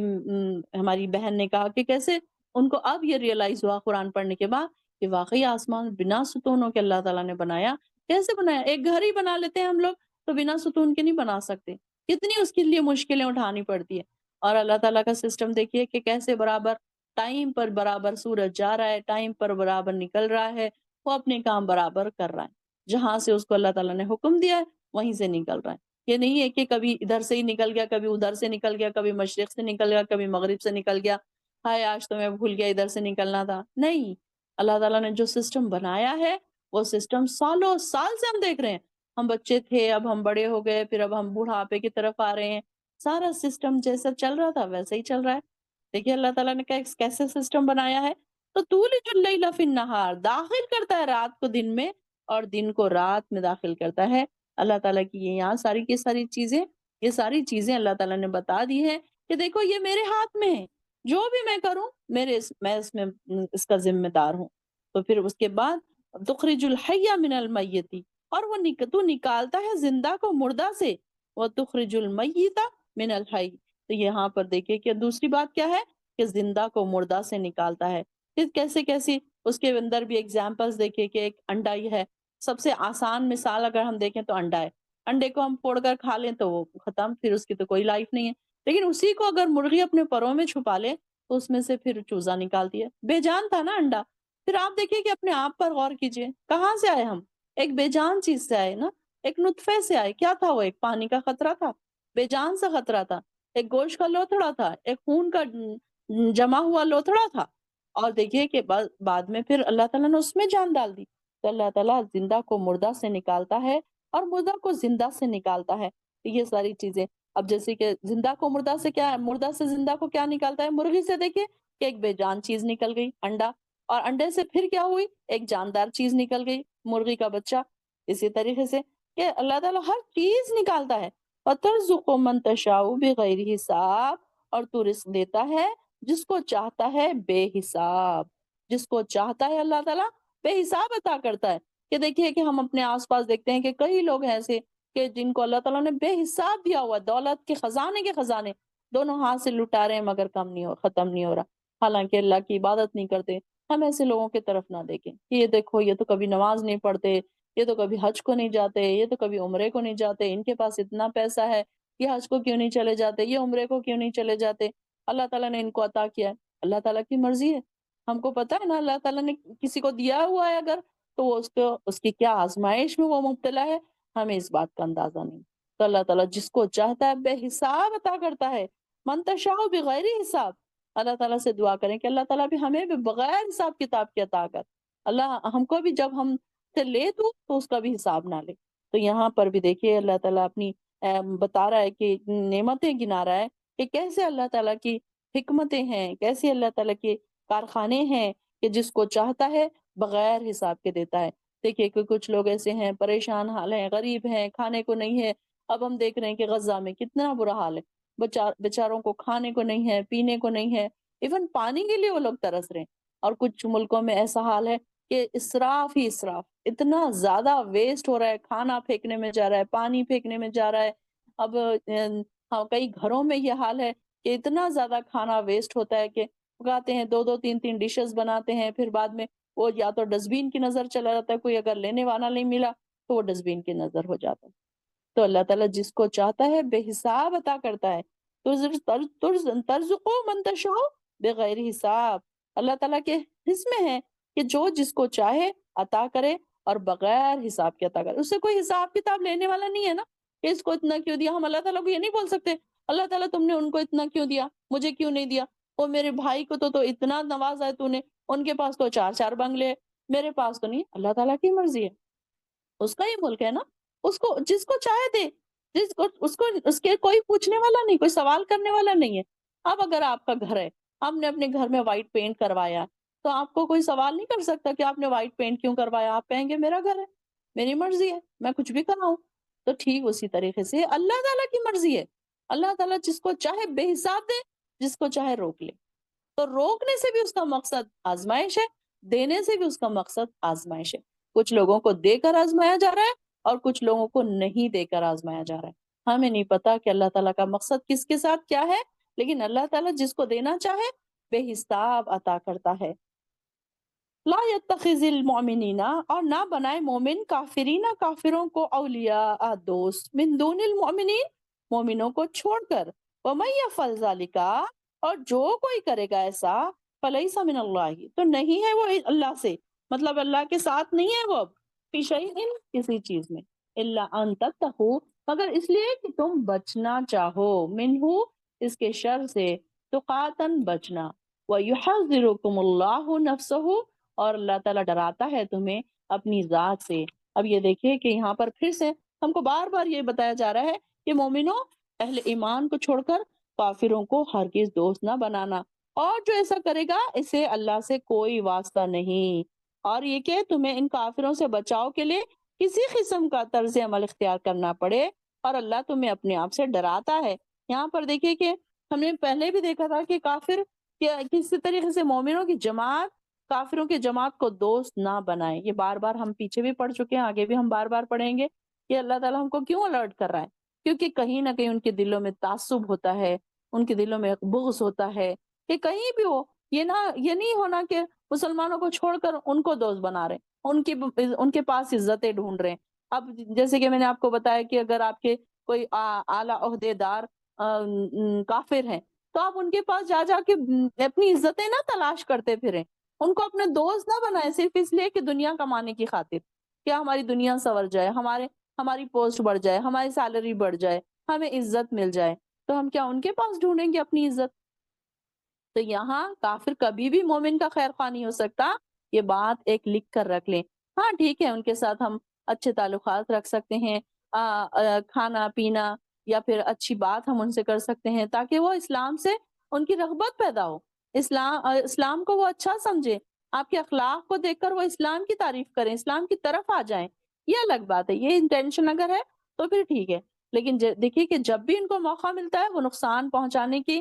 ہماری بہن نے کہا کہ کیسے ان کو اب یہ ریئلائز ہوا قرآن پڑھنے کے بعد کہ واقعی آسمان بنا ستونوں کے اللہ تعالیٰ نے بنایا. کیسے بنایا؟ ایک گھر ہی بنا لیتے ہیں ہم لوگ تو بنا ستون کے نہیں بنا سکتے. کتنی اس کے لیے مشکلیں اٹھانی پڑتی ہے. اور اللہ تعالیٰ کا سسٹم دیکھیے کہ کیسے برابر ٹائم پر برابر سورج جا رہا ہے، ٹائم پر برابر نکل رہا ہے، وہ اپنے کام برابر کر رہا ہے. جہاں سے اس کو اللہ تعالیٰ نے حکم دیا ہے وہیں سے نکل رہا ہے. یہ نہیں ہے کہ کبھی ادھر سے ہی نکل گیا، کبھی ادھر سے نکل گیا، کبھی مشرق سے نکل گیا، کبھی مغرب سے نکل گیا. ہائے آج تو میں بھول گیا ادھر سے نکلنا تھا. نہیں، اللہ تعالیٰ نے جو سسٹم بنایا ہے وہ سسٹم سالوں سال سے ہم دیکھ رہے ہیں. ہم بچے تھے، اب ہم بڑے ہو گئے، پھر اب ہم بڑھاپے کی طرف آ رہے ہیں. سارا سسٹم جیسا چل رہا تھا ویسے ہی چل رہا ہے. دیکھیے اللہ تعالیٰ نے کیسے سسٹم بنایا ہے. تو تولج اللیل فی النہار، داخل کرتا ہے رات کو دن میں اور دن کو رات میں داخل کرتا ہے. اللہ تعالیٰ کی یہ یہاں ساری کی ساری چیزیں، یہ ساری چیزیں اللہ تعالیٰ نے بتا دی ہے کہ دیکھو یہ میرے ہاتھ میں ہے، جو بھی میں کروں میں اس میں اس کا ذمہ دار ہوں. تو پھر اس کے بعد تخرج الحی من المیت، اور وہ تو نکالتا ہے زندہ کو مردہ سے، وہ تخرج المیت من الحی. تو یہاں پر دیکھیں کہ دوسری بات کیا ہے کہ زندہ کو مردہ سے نکالتا ہے. پھر کیسے کیسی اس کے اندر بھی ایگزامپلس دیکھیں کہ ایک انڈا ہی ہے. سب سے آسان مثال اگر ہم دیکھیں تو انڈا ہے. انڈے کو ہم پھوڑ کر کھا لیں تو وہ ختم، پھر اس کی تو کوئی لائف نہیں ہے. لیکن اسی کو اگر مرغی اپنے پروں میں چھپا لے تو اس میں سے پھر چوزا نکالتی ہے. بے جان تھا نا انڈا. پھر آپ دیکھیے کہ اپنے آپ پر غور کیجئے، کہاں سے آئے ہم؟ ایک بے جان چیز سے آئے نا، ایک نطفے سے آئے. کیا تھا وہ؟ ایک پانی کا قطرہ تھا، بے جان سا خطرہ تھا. ایک گوشت کا لوتھڑا تھا، ایک خون کا جمع ہوا لوتھڑا تھا. اور دیکھیے کہ بعد میں پھر اللہ تعالیٰ نے اس میں جان ڈال دی. تو اللہ تعالیٰ زندہ کو مردہ سے نکالتا ہے اور مردہ کو زندہ سے نکالتا ہے. یہ ساری چیزیں اب جیسے کہ زندہ کو مردہ سے کیا ہے، مردہ سے زندہ کو کیا نکالتا ہے؟ مرغی سے دیکھیے کہ ایک بے جان چیز نکل گئی، انڈا، اور انڈے سے پھر کیا ہوئی؟ ایک جاندار چیز نکل گئی، مرغی کا بچہ. اسی طریقے سے کہ اللہ تعالیٰ ہر چیز نکالتا ہے. وَتَرْزُقُ مَن تَشَاءُ بِغَيْرِ حساب، اور تو رزق دیتا ہے جس کو چاہتا ہے بے حساب، جس کو چاہتا ہے اللہ تعالیٰ بے حساب عطا کرتا ہے۔ کہ دیکھیے کہ ہم اپنے آس پاس دیکھتے ہیں کہ کئی لوگ ہیں ایسے کہ جن کو اللہ تعالیٰ نے بے حساب دیا ہوا ہے، دولت کے خزانے دونوں ہاتھ سے لٹا رہے ہیں مگر ختم نہیں ہو رہا، حالانکہ اللہ کی عبادت نہیں کرتے۔ ہم ایسے لوگوں کی طرف نہ دیکھیں کہ یہ دیکھو یہ تو کبھی نماز نہیں پڑھتے، یہ تو کبھی حج کو نہیں جاتے، یہ تو کبھی عمرے کو نہیں جاتے، ان کے پاس اتنا پیسہ ہے، یہ حج کو کیوں نہیں چلے جاتے، یہ عمرے کو کیوں نہیں چلے جاتے۔ اللہ تعالیٰ نے ان کو عطا کیا ہے، اللہ تعالیٰ کی مرضی ہے۔ ہم کو پتہ ہے نا اللہ تعالیٰ نے کسی کو دیا ہوا ہے اگر، تو وہ اس کی کیا آزمائش میں وہ مبتلا ہے، ہمیں اس بات کا اندازہ نہیں۔ تو اللہ تعالیٰ جس کو چاہتا ہے بے حساب عطا کرتا ہے، من تشاء بغیر حساب۔ اللہ تعالیٰ سے دعا کریں کہ اللہ تعالیٰ بھی ہمیں بھی بغیر حساب کتاب کے عطا کر۔ اللہ ہم کو بھی جب ہم سے لے تو اس کا بھی حساب نہ لے۔ تو یہاں پر بھی دیکھیے اللہ تعالیٰ اپنی بتا رہا ہے کہ نعمتیں گنا رہا ہے کہ کیسے اللہ تعالیٰ کی حکمتیں ہیں، کیسے اللہ تعالیٰ کے کارخانے ہیں کہ جس کو چاہتا ہے بغیر حساب کے دیتا ہے۔ دیکھیے کہ کچھ لوگ ایسے ہیں پریشان حال ہیں، غریب ہیں، کھانے کو نہیں ہے۔ اب ہم دیکھ رہے ہیں کہ غزہ میں کتنا برا حال ہے، بیچاروں کو کھانے کو نہیں ہے، پینے کو نہیں ہے، ایون پانی کے لیے وہ لوگ ترس رہے ہیں۔ اور کچھ ملکوں میں ایسا حال ہے کہ اسراف ہی اسراف، اتنا زیادہ ویسٹ ہو رہا ہے، کھانا پھینکنے میں جا رہا ہے، پانی پھینکنے میں جا رہا ہے۔ اب ہاں کئی گھروں میں یہ حال ہے کہ اتنا زیادہ کھانا ویسٹ ہوتا ہے کہ پکاتے ہیں، دو دو تین تین ڈشز بناتے ہیں، پھر بعد میں وہ یا تو ڈسٹبین کی نظر چلا جاتا ہے، کوئی اگر لینے والا نہیں ملا تو وہ ڈسٹبین کی نظر ہو جاتا ہے۔ تو اللہ تعالیٰ جس کو چاہتا ہے بے حساب عطا کرتا ہے، ترزقو من تشاء بغیر حساب۔ اللہ تعالیٰ کے حص میں ہے کہ جو جس کو چاہے عطا کرے اور بغیر حساب کے عطا کرے۔ اس سے کوئی حساب کتاب لینے والا نہیں ہے نا کہ اس کو اتنا کیوں دیا۔ ہم اللہ تعالیٰ کو یہ نہیں بول سکتے اللہ تعالیٰ تم نے ان کو اتنا کیوں دیا، مجھے کیوں نہیں دیا؟ وہ میرے بھائی کو تو اتنا نوازا ہے تو نے، ان کے پاس تو چار چار بنگلے، میرے پاس تو نہیں۔ اللہ تعالیٰ کی مرضی ہے، اس کا ہی ملک ہے نا، اس کو جس کو چاہے دے، اس کے کوئی پوچھنے والا نہیں، کوئی سوال کرنے والا نہیں ہے۔ اب اگر آپ کا گھر ہے، آپ نے اپنے گھر میں وائٹ پینٹ کروایا تو آپ کو کوئی سوال نہیں کر سکتا کہ آپ نے وائٹ پینٹ کیوں کروایا۔ آپ کہیں گے میرا گھر ہے، میری مرضی ہے، میں کچھ بھی کراؤں۔ تو ٹھیک اسی طریقے سے اللہ تعالیٰ کی مرضی ہے، اللہ تعالیٰ جس کو چاہے بے حساب دے، جس کو چاہے روک لے۔ تو روکنے سے بھی اس کا مقصد آزمائش ہے، دینے سے بھی اس کا مقصد آزمائش ہے۔ کچھ لوگوں کو دے کر آزمایا جا رہا ہے اور کچھ لوگوں کو نہیں دے کر آزمایا جا رہا ہے۔ ہمیں نہیں پتا کہ اللہ تعالیٰ کا مقصد کس کے ساتھ کیا ہے، لیکن اللہ تعالیٰ جس کو دینا چاہے بے حساب عطا کرتا ہے۔ لا يتخذ المؤمنین، اور نہ بنائے مومن کافرین کافروں کو اولیاء دوست، من دون المؤمنین مومنوں کو چھوڑ کر، ومن یفعل ذلک، اور جو کوئی کرے گا ایسا، فلیس من اللہ، تو نہیں ہے وہ اللہ سے، مطلب اللہ کے ساتھ نہیں ہے وہ اب فی شیء، کسی چیز میں، الا ان تتقوا، مگر اس لیے کہ تم بچنا چاہو، منہ اس کے شر سے، تقاتن بچنا، وَيُحَذِّرُكُمُ اللَّهُ نَفْسَهُ، اور اللہ تعالیٰ ڈراتا ہے تمہیں اپنی ذات سے۔ اب یہ دیکھیے کہ یہاں پر پھر سے ہم کو بار بار یہ بتایا جا رہا ہے کہ مومنوں اہل ایمان کو چھوڑ کر کافروں کو ہرگز دوست نہ بنانا، اور جو ایسا کرے گا اسے اللہ سے کوئی واسطہ نہیں، اور یہ کہ تمہیں ان کافروں سے بچاؤ کے لیے کسی قسم کا طرز عمل اختیار کرنا پڑے، اور اللہ تمہیں اپنے آپ سے ڈراتا ہے۔ یہاں پر دیکھیے کہ ہم نے پہلے بھی دیکھا تھا کہ کافر کسی طریقے سے مومنوں کی جماعت کافروں کی جماعت کو دوست نہ بنائے۔ یہ بار بار ہم پیچھے بھی پڑھ چکے ہیں، آگے بھی ہم بار بار پڑھیں گے کہ اللہ تعالیٰ ہم کو کیوں الرٹ کر رہا ہے، کیونکہ کہیں نہ کہیں ان کے دلوں میں تعصب ہوتا ہے، ان کے دلوں میں بغض ہوتا ہے کہ کہیں بھی ہو، یہ نہیں ہونا کہ مسلمانوں کو چھوڑ کر ان کو دوست بنا رہے ہیں، ان کے پاس عزتیں ڈھونڈ رہے ہیں۔ اب جیسے کہ میں نے آپ کو بتایا کہ اگر آپ کے کوئی اعلیٰ عہدے دار کافر ہیں تو آپ ان کے پاس جا جا کے اپنی عزتیں نہ تلاش کرتے پھریں، ان کو اپنے دوست نہ بنائیں صرف اس لیے کہ دنیا کمانے کی خاطر، کیا ہماری دنیا سنور جائے، ہماری پوسٹ بڑھ جائے، ہماری سیلری بڑھ جائے، ہمیں عزت مل جائے، تو ہم کیا ان کے پاس ڈھونڈیں گے اپنی عزت؟ تو یہاں کافر کبھی بھی مومن کا خیر خواہ نہیں ہو سکتا، یہ بات ایک لکھ کر رکھ لیں۔ ہاں ٹھیک ہے، ان کے ساتھ ہم اچھے تعلقات رکھ سکتے ہیں، کھانا پینا یا پھر اچھی بات ہم ان سے کر سکتے ہیں تاکہ وہ اسلام سے ان کی رغبت پیدا ہو، اسلام کو وہ اچھا سمجھے، آپ کے اخلاق کو دیکھ کر وہ اسلام کی تعریف کریں، اسلام کی طرف آ جائیں، یہ الگ بات ہے۔ یہ انٹینشن اگر ہے تو پھر ٹھیک ہے، لیکن دیکھیے کہ جب بھی ان کو موقع ملتا ہے وہ نقصان پہنچانے کی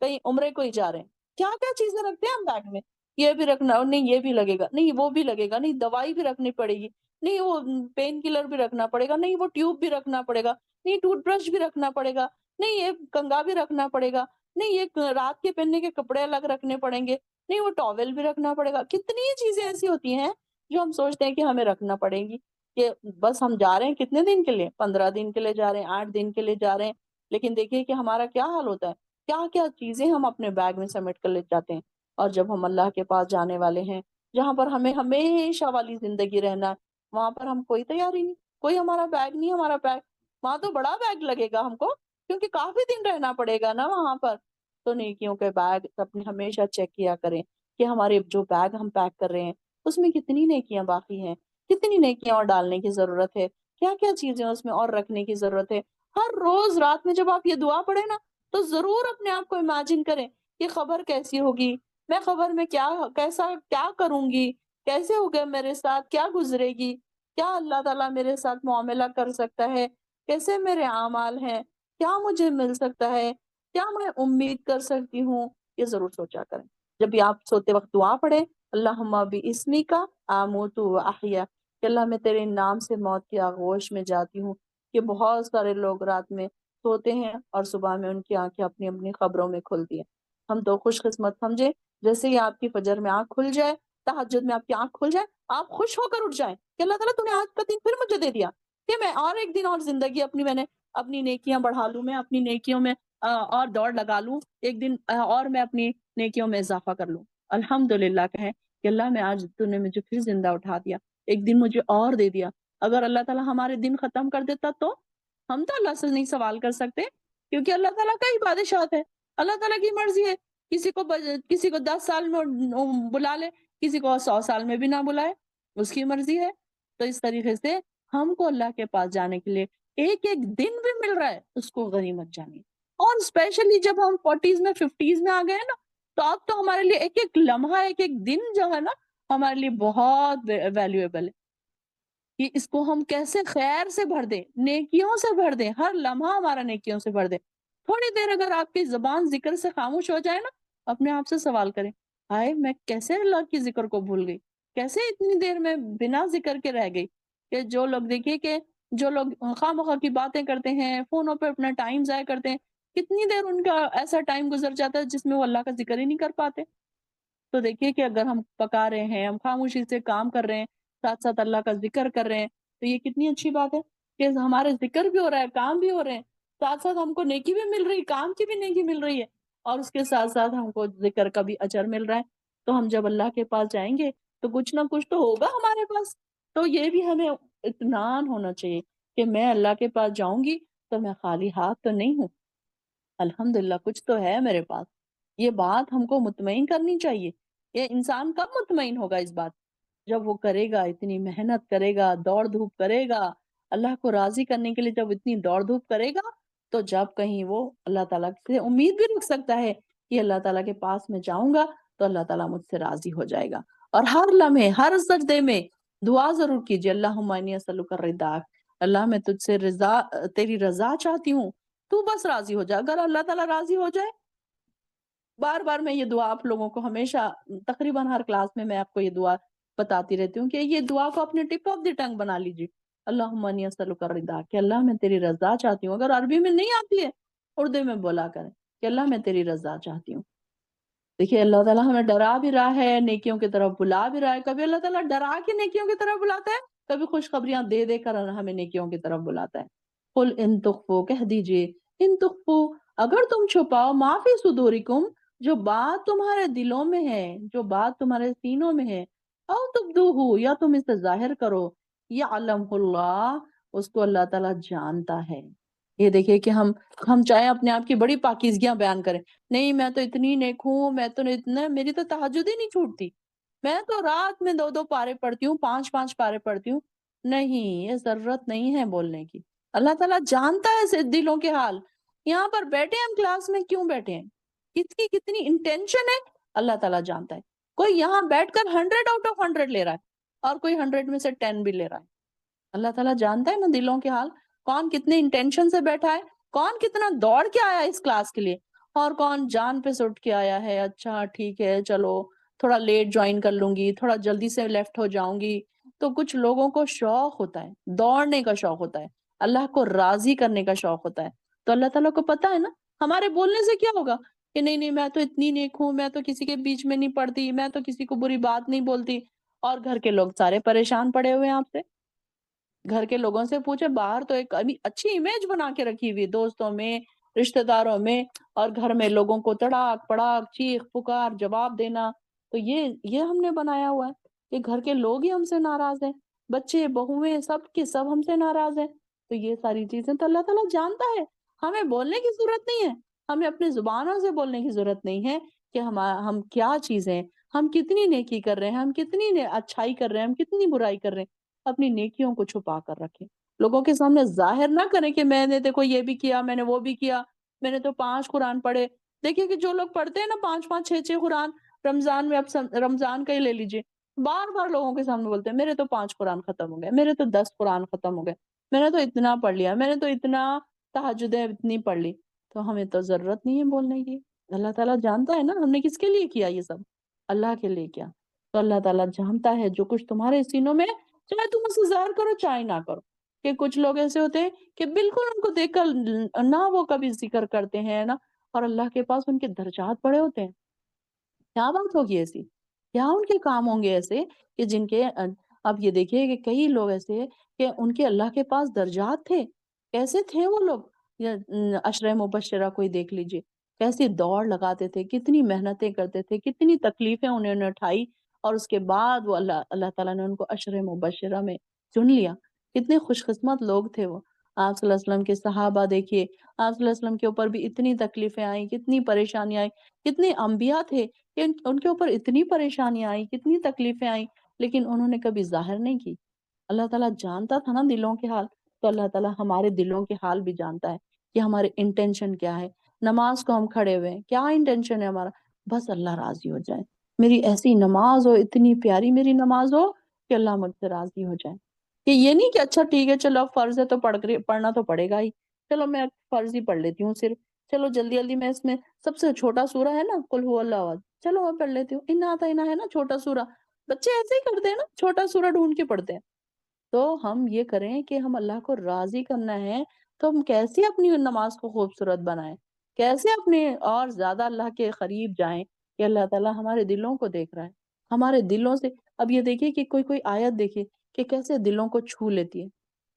کہیں عمرے کو ہی جا رہے ہیں، کیا کیا چیزیں رکھتے ہیں ہم بیگ میں، یہ بھی رکھنا، نہیں یہ بھی لگے گا، نہیں وہ بھی لگے گا، نہیں دوائی بھی رکھنی پڑے گی، نہیں وہ پین کلر بھی رکھنا پڑے گا، نہیں وہ ٹیوب بھی رکھنا پڑے گا، نہیں ٹوتھ برش بھی رکھنا پڑے گا، نہیں یہ کنگھا بھی رکھنا پڑے گا، نہیں یہ رات کے پہننے کے کپڑے الگ رکھنے پڑیں گے، نہیں وہ ٹاول بھی رکھنا پڑے گا۔ کتنی چیزیں ایسی ہوتی ہیں جو ہم سوچتے ہیں کہ ہمیں رکھنا پڑے گی، کہ بس ہم جا رہے ہیں کتنے دن کے لیے، 15 دن کے لیے جا رہے ہیں، 8 دن کے لیے جا رہے ہیں، لیکن دیکھیے کہ ہمارا کیا حال ہوتا ہے، کیا کیا چیزیں ہم اپنے بیگ میں سمیٹ کر لے جاتے ہیں، اور جب ہم اللہ کے پاس جانے والے ہیں، جہاں پر ہمیں ہمیشہ والی زندگی رہنا ہے، وہاں پر ہم کوئی تیاری نہیں، کوئی ہمارا بیگ نہیں، ہمارا بیگ وہاں تو بڑا بیگ لگے گا ہم کو، کیونکہ کافی دن رہنا پڑے گا نا وہاں پر۔ تو نیکیوں کے بیگ اپنے ہمیشہ چیک کیا کریں کہ ہمارے جو بیگ ہم پیک کر رہے ہیں اس میں کتنی نیکیاں باقی ہیں، کتنی نیکیاں اور ڈالنے کی ضرورت ہے، کیا کیا چیزیں اس میں اور رکھنے کی ضرورت ہے۔ ہر روز رات میں جب آپ یہ دعا پڑھیں نا تو ضرور اپنے آپ کو امیجن کریں کہ خبر کیسی ہوگی، میں خبر میں کیا کروں گی، کیسے ہوگا میرے ساتھ، کیا گزرے گی، کیا اللہ تعالیٰ میرے ساتھ معاملہ کر سکتا ہے، کیسے میرے اعمال ہیں، کیا مجھے مل سکتا ہے، کیا میں امید کر سکتی ہوں، یہ ضرور سوچا کریں۔ جب بھی آپ سوتے وقت دعا پڑھیں، اللہم باسمی کا آموت و احیا، کہ اللہ میں تیرے نام سے موت کی آغوش میں جاتی ہوں، کہ بہت سارے لوگ رات میں سوتے ہیں اور صبح میں ان کی آنکھیں اپنی اپنی خبروں میں کھلتی ہیں۔ ہم تو خوش قسمت سمجھے جیسے ہی آپ کی فجر میں آنکھ کھل جائے، تہجد میں آپ کی آنکھ کھل جائے، آپ خوش ہو کر اٹھ جائیں کہ اللہ تعالیٰ تو نے آج کا دن پھر مجھے دے دیا، کہ میں اور ایک دن اور زندگی اپنی، میں نے اپنی نیکیاں بڑھا لوں، میں اپنی نیکیوں میں اور دوڑ لگا لوں، ایک دن اور میں اپنی نیکیوں میں اضافہ کر لوں۔ الحمدللہ کہیں کہ اللہ میں آج تو نے مجھے پھر زندہ اٹھا دیا، ایک دن مجھے اور دے دیا۔ اگر اللہ تعالیٰ ہمارے دن ختم کر دیتا تو ہم تو اللہ سے نہیں سوال کر سکتے، کیونکہ اللہ تعالیٰ کا ہی بادشاہت ہے، اللہ تعالیٰ کی مرضی ہے، کسی کو 10 سال میں بلا لے، کسی کو 100 سال میں بھی نہ بلائے، اس کی مرضی ہے۔ تو اس طریقے سے ہم کو اللہ کے پاس جانے کے لیے ایک ایک دن بھی مل رہا ہے، اس کو غنیمت جانیے۔ اور اسپیشلی جب ہم 40s میں 50s میں آ گئے نا، تو اب تو ہمارے لیے ایک ایک لمحہ، ایک ایک دن جو ہے نا ہمارے لیے بہت ویلیویبل ہے، کہ اس کو ہم کیسے خیر سے بھر دیں، نیکیوں سے بھر دیں، ہر لمحہ ہمارا نیکیوں سے بھر دیں۔ تھوڑی دیر اگر آپ کی زبان ذکر سے خاموش ہو جائے نا، اپنے آپ سے سوال کریں، ہائے میں کیسے اللہ کی ذکر کو بھول گئی، کیسے اتنی دیر میں بنا ذکر کے رہ گئی۔ کہ جو لوگ دیکھیے کہ جو لوگ خواہ مخواہ کی باتیں کرتے ہیں، فونوں پہ اپنا ٹائم ضائع کرتے ہیں، کتنی دیر ان کا ایسا ٹائم گزر جاتا ہے جس میں وہ اللہ کا ذکر ہی نہیں کر پاتے۔ تو دیکھیے کہ اگر ہم پکا رہے ہیں، ہم خاموشی سے کام کر رہے ہیں، ساتھ ساتھ اللہ کا ذکر کر رہے ہیں، تو یہ کتنی اچھی بات ہے کہ ہمارے ذکر بھی ہو رہا ہے، کام بھی ہو رہے ہیں، ساتھ ساتھ ہم کو نیکی بھی مل رہی ہے، کام کی بھی نیکی مل رہی ہے، اور اس کے ساتھ ساتھ ہم کو ذکر کا بھی اجر مل رہا ہے۔ تو ہم جب اللہ کے پاس جائیں گے تو کچھ نہ کچھ تو ہوگا ہمارے پاس۔ تو یہ بھی ہمیں اطمینان ہونا چاہیے کہ میں اللہ کے پاس جاؤں گی تو میں خالی ہاتھ تو نہیں ہوں، الحمدللہ کچھ تو ہے میرے پاس۔ یہ بات ہم کو مطمئن کرنی چاہیے۔ یہ انسان کب مطمئن ہوگا اس بات؟ جب وہ کرے گا، اتنی محنت کرے گا، دوڑ دھوپ کرے گا، اللہ کو راضی کرنے کے لیے جب اتنی دوڑ دھوپ کرے گا، تو جب کہیں وہ اللہ تعالیٰ سے امید بھی رکھ سکتا ہے کہ اللہ تعالیٰ کے پاس میں جاؤں گا تو اللہ تعالیٰ مجھ سے راضی ہو جائے گا۔ اور ہر لمحے، ہر سجدے میں دعا ضرور کیجیے، اللہم انی اسألک الرضا، اللہ میں تجھ سے تیری رضا چاہتی ہوں، تو بس راضی ہو جا۔ اگر اللہ تعالیٰ راضی ہو جائے، بار بار میں یہ دعا آپ لوگوں کو ہمیشہ تقریباً ہر کلاس میں آپ کو یہ دعا بتاتی رہتی ہوں کہ یہ دعا کو اپنے ٹپ آف دی ٹنگ بنا لیجیے، اللہم انی اسألک الرضا، کہ اللہ میں تیری رضا چاہتی ہوں۔ اگر عربی میں نہیں آتی ہے، اردو میں بولا کریں کہ اللہ میں تیری رضا چاہتی ہوں۔ دیکھیے اللہ تعالیٰ ہمیں ڈرا بھی رہا ہے، نیکیوں کی طرف بلا بھی رہا ہے۔ کبھی اللہ تعالیٰ ڈرا کے نیکیوں کی طرف بلاتا ہے، کبھی خوشخبریاں دے دے کر ہمیں نیکیوں کی طرف بلاتا ہے۔ قل ان تخفوا، کہہ دیجئے، ان تخفوا، اگر تم چھپاؤ، ما فی صدورکم، جو بات تمہارے دلوں میں ہے، جو بات تمہارے سینوں میں ہے، او تبدوہ، یا تم اسے ظاہر کرو، یعلمہ اللہ، اس کو اللہ تعالیٰ جانتا ہے۔ یہ دیکھیے کہ ہم چاہے اپنے آپ کی بڑی پاکیزگیاں بیان کریں، نہیں میں تو اتنی نیک ہوں، میں تو اتنا، میری تو تہجد ہی نہیں چھوٹتی، میں تو رات میں 2 2 پارے پڑھتی ہوں، 5 5 پارے پڑھتی ہوں۔ نہیں، یہ ضرورت نہیں ہے بولنے کی۔ اللہ تعالیٰ جانتا ہے دلوں کے حال۔ یہاں پر بیٹھے ہم کلاس میں کیوں بیٹھے ہیں، کس کی کتنی انٹینشن ہے، اللہ تعالیٰ جانتا ہے۔ کوئی یہاں بیٹھ کر 100 آؤٹ آف 100 لے رہا ہے اور کوئی 100 میں سے 10 بھی لے رہا ہے۔ اللہ تعالیٰ جانتا ہے نا دلوں کے حال، کون کتنے انٹینشن سے بیٹھا ہے، کون کتنا دوڑ کے آیا اس کلاس کے لیے، اور کون جان پہ سے اٹھ کے آیا ہے، اچھا ٹھیک ہے چلو تھوڑا لیٹ جوائن کر لوں گی، تھوڑا جلدی سے لیفٹ ہو جاؤں گی۔ تو کچھ لوگوں کو شوق ہوتا ہے، دوڑنے کا شوق ہوتا ہے، اللہ کو راضی کرنے کا شوق ہوتا ہے۔ تو اللہ تعالیٰ کو پتا ہے نا ہمارے بولنے سے کیا ہوگا کہ نہیں نہیں میں تو اتنی نیک ہوں، میں تو کسی کے بیچ میں نہیں پڑتی، میں تو کسی کو بری بات نہیں بولتی، اور گھر کے لوگ سارے پریشان پڑے ہوئے ہیں آپ سے۔ گھر کے لوگوں سے پوچھے، باہر تو ایک اچھی امیج بنا کے رکھی ہوئی دوستوں میں، رشتہ داروں میں، اور گھر میں لوگوں کو تڑاک پڑاک چیخ پکار جواب دینا۔ تو یہ ہم نے بنایا ہوا ہے کہ گھر کے لوگ ہی ہم سے ناراض ہیں، بچے بہویں سب کے سب ہم سے ناراض ہیں۔ تو یہ ساری چیزیں تو اللہ تعالیٰ جانتا ہے، ہمیں بولنے کی ضرورت نہیں ہے، ہمیں اپنی زبانوں سے بولنے کی ضرورت نہیں ہے کہ ہم کیا چیزیں، ہم کتنی نیکی کر رہے ہیں، ہم کتنی اچھائی کر رہے ہیں، ہم کتنی برائی کر رہے ہیں۔ اپنی نیکیوں کو چھپا کر رکھیں، لوگوں کے سامنے ظاہر نہ کریں کہ میں نے دیکھو یہ بھی کیا، میں نے وہ بھی کیا، میں نے تو 5 قرآن پڑھے۔ دیکھیے کہ جو لوگ پڑھتے ہیں نا 5 6 قرآن رمضان میں، اب رمضان کا ہی لے لیجئے، بار بار لوگوں کے سامنے بولتے ہیں میرے تو 5 قرآن ختم ہو گئے، میرے تو 10 قرآن ختم ہو گئے، میں نے تو اتنا پڑھ لیا، میں نے تو اتنا تہجدیں اتنی پڑھ لی۔ تو ہمیں تو ضرورت نہیں ہے بولنے کی، اللہ تعالیٰ جانتا ہے نا ہم نے کس کے لیے کیا یہ سب، اللہ کے لیے کیا۔ تو اللہ تعالیٰ جانتا ہے جو کچھ تمہارے سینوں میں، چاہے تم اسے ظاہر کرو چاہے نہ کرو۔ کہ کچھ لوگ ایسے ہوتے ہیں کہ بالکل ان کو دیکھ کر نہ وہ کبھی ذکر کرتے ہیں نا، اور اللہ کے پاس ان کے درجات بڑے ہوتے ہیں۔ کیا بات ہوگی ایسی، کیا ان کے کام ہوں گے ایسے کہ جن کے اب یہ دیکھیے کہ کئی لوگ ایسے ہیں کہ ان کے اللہ کے پاس درجات تھے، کیسے تھے وہ لوگ؟ یا عشرہ مبشرہ کوئی دیکھ لیجئے، کیسے دوڑ لگاتے تھے، کتنی محنتیں کرتے تھے، کتنی تکلیفیں انہوں نے اٹھائی، اور اس کے بعد وہ اللہ تعالیٰ نے ان کو عشرہ مبشرہ میں چن لیا۔ کتنے خوش قسمت لوگ تھے وہ۔ آپ صلی اللہ علیہ وسلم کے صحابہ دیکھیے، آپ صلی اللہ علیہ وسلم کے اوپر بھی اتنی تکلیفیں آئیں، کتنی پریشانیاں آئیں، کتنے انبیاء تھے کہ ان کے اوپر اتنی پریشانیاں آئیں، کتنی تکلیفیں آئیں، لیکن انہوں نے کبھی ظاہر نہیں کی۔ اللہ تعالیٰ جانتا تھا نا دلوں کے حال، تو اللہ تعالیٰ ہمارے دلوں کے حال بھی جانتا ہے کہ ہمارے انٹینشن کیا ہے۔ نماز کو ہم کھڑے ہوئے ہیں، کیا انٹینشن ہے ہمارا؟ بس اللہ راضی ہو جائے، میری ایسی نماز ہو، اتنی پیاری میری نماز ہو کہ اللہ مجھ سے راضی ہو جائے۔ کہ یہ نہیں کہ اچھا ٹھیک ہے چلو اب فرض ہے تو پڑھنا تو پڑے گا ہی، چلو میں فرض ہی پڑھ لیتی ہوں صرف، چلو جلدی جلدی میں اس میں سب سے چھوٹا سورہ ہے نا قل هو اللہ احد، چلو میں پڑھ لیتی ہوں، انا اعطیناہ ہے نا چھوٹا سورہ، بچے ایسے ہی کرتے ہیں نا، چھوٹا سورہ ڈھونڈ کے پڑھتے ہیں۔ تو ہم یہ کریں کہ ہم اللہ کو راضی کرنا ہے، تو ہم کیسے اپنی نماز کو خوبصورت بنائیں، کیسے اپنے اور زیادہ اللہ کے قریب جائیں کہ اللہ تعالیٰ ہمارے دلوں کو دیکھ رہا ہے، ہمارے دلوں سے۔ اب یہ دیکھیے کہ کوئی آیت دیکھیے کہ کیسے دلوں کو چھو لیتی ہے،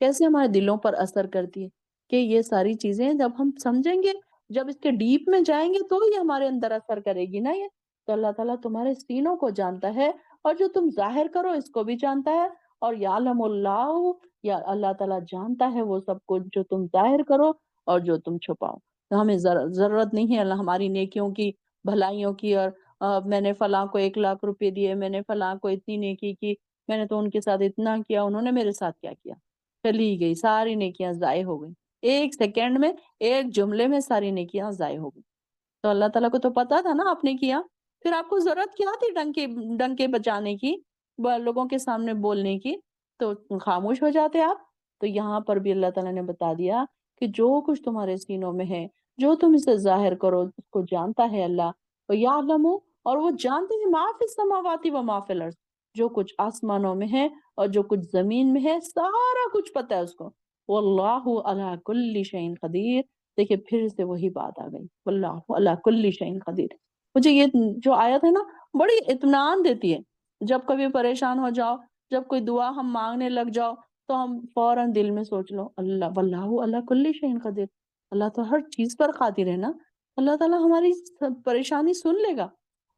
کیسے ہمارے دلوں پر اثر کرتی ہے۔ کہ یہ ساری چیزیں جب ہم سمجھیں گے، جب اس کے ڈیپ میں جائیں گے تو یہ ہمارے اندر اثر کرے گی نا یہ۔ تو اللہ تعالیٰ تمہارے سینوں کو جانتا ہے، اور جو تم ظاہر کرو اس کو بھی جانتا ہے، اور یعلم اللہ، یا اللہ تعالیٰ جانتا ہے وہ سب کچھ جو تم ظاہر کرو اور جو تم چھپاؤ۔ تو ہمیں ضرورت نہیں ہے اللہ ہماری نیکیوں کی، بھلائیوں کی، اور میں نے فلاں کو 1 لاکھ روپے دیے، میں نے فلاں کو اتنی نیکی کی، میں نے تو ان کے ساتھ اتنا کیا، انہوں نے میرے ساتھ کیا کیا، چلی گئی ساری نیکیاں ضائع ہو گئی، ایک سیکنڈ میں، ایک جملے میں ساری نیکیاں ضائع ہو گئی۔ تو اللہ تعالیٰ کو تو پتا تھا نا آپ نے کیا، پھر آپ کو ضرورت کیا تھی ڈنکے بجانے کی، لوگوں کے سامنے بولنے کی؟ تو خاموش ہو جاتے آپ۔ تو یہاں پر بھی اللہ تعالیٰ نے بتا دیا کہ جو کچھ تمہارے سینوں میں ہے، جو تم اسے ظاہر کرو اس کو جانتا ہے اللہ۔ وَيَعْلَمُ، اور وہ جانتے ہیں مَا فِي السَّمَاوَاتِ وَمَا فِي الْأَرْضِ، جو کچھ آسمانوں میں ہے اور جو کچھ زمین میں ہے، سارا کچھ پتہ ہے اس کو۔ وَاللَّهُ عَلَىٰ كُلِّ شَيْءٍ قَدِيرٌ، دیکھیں پھر سے وہی بات آ گئی، واللہ علی کل شیء قدیر۔ مجھے یہ جو آیت ہے نا بڑی اطمینان دیتی ہے۔ جب کبھی پریشان ہو جاؤ، جب کوئی دعا ہم مانگنے لگ جاؤ، تو ہم فوراً دل میں سوچ لو اللہ، واللہ علی کل شیء قدیر، اللہ تو ہر چیز پر قادر ہے نا، اللہ تعالیٰ ہماری پریشانی سن لے گا۔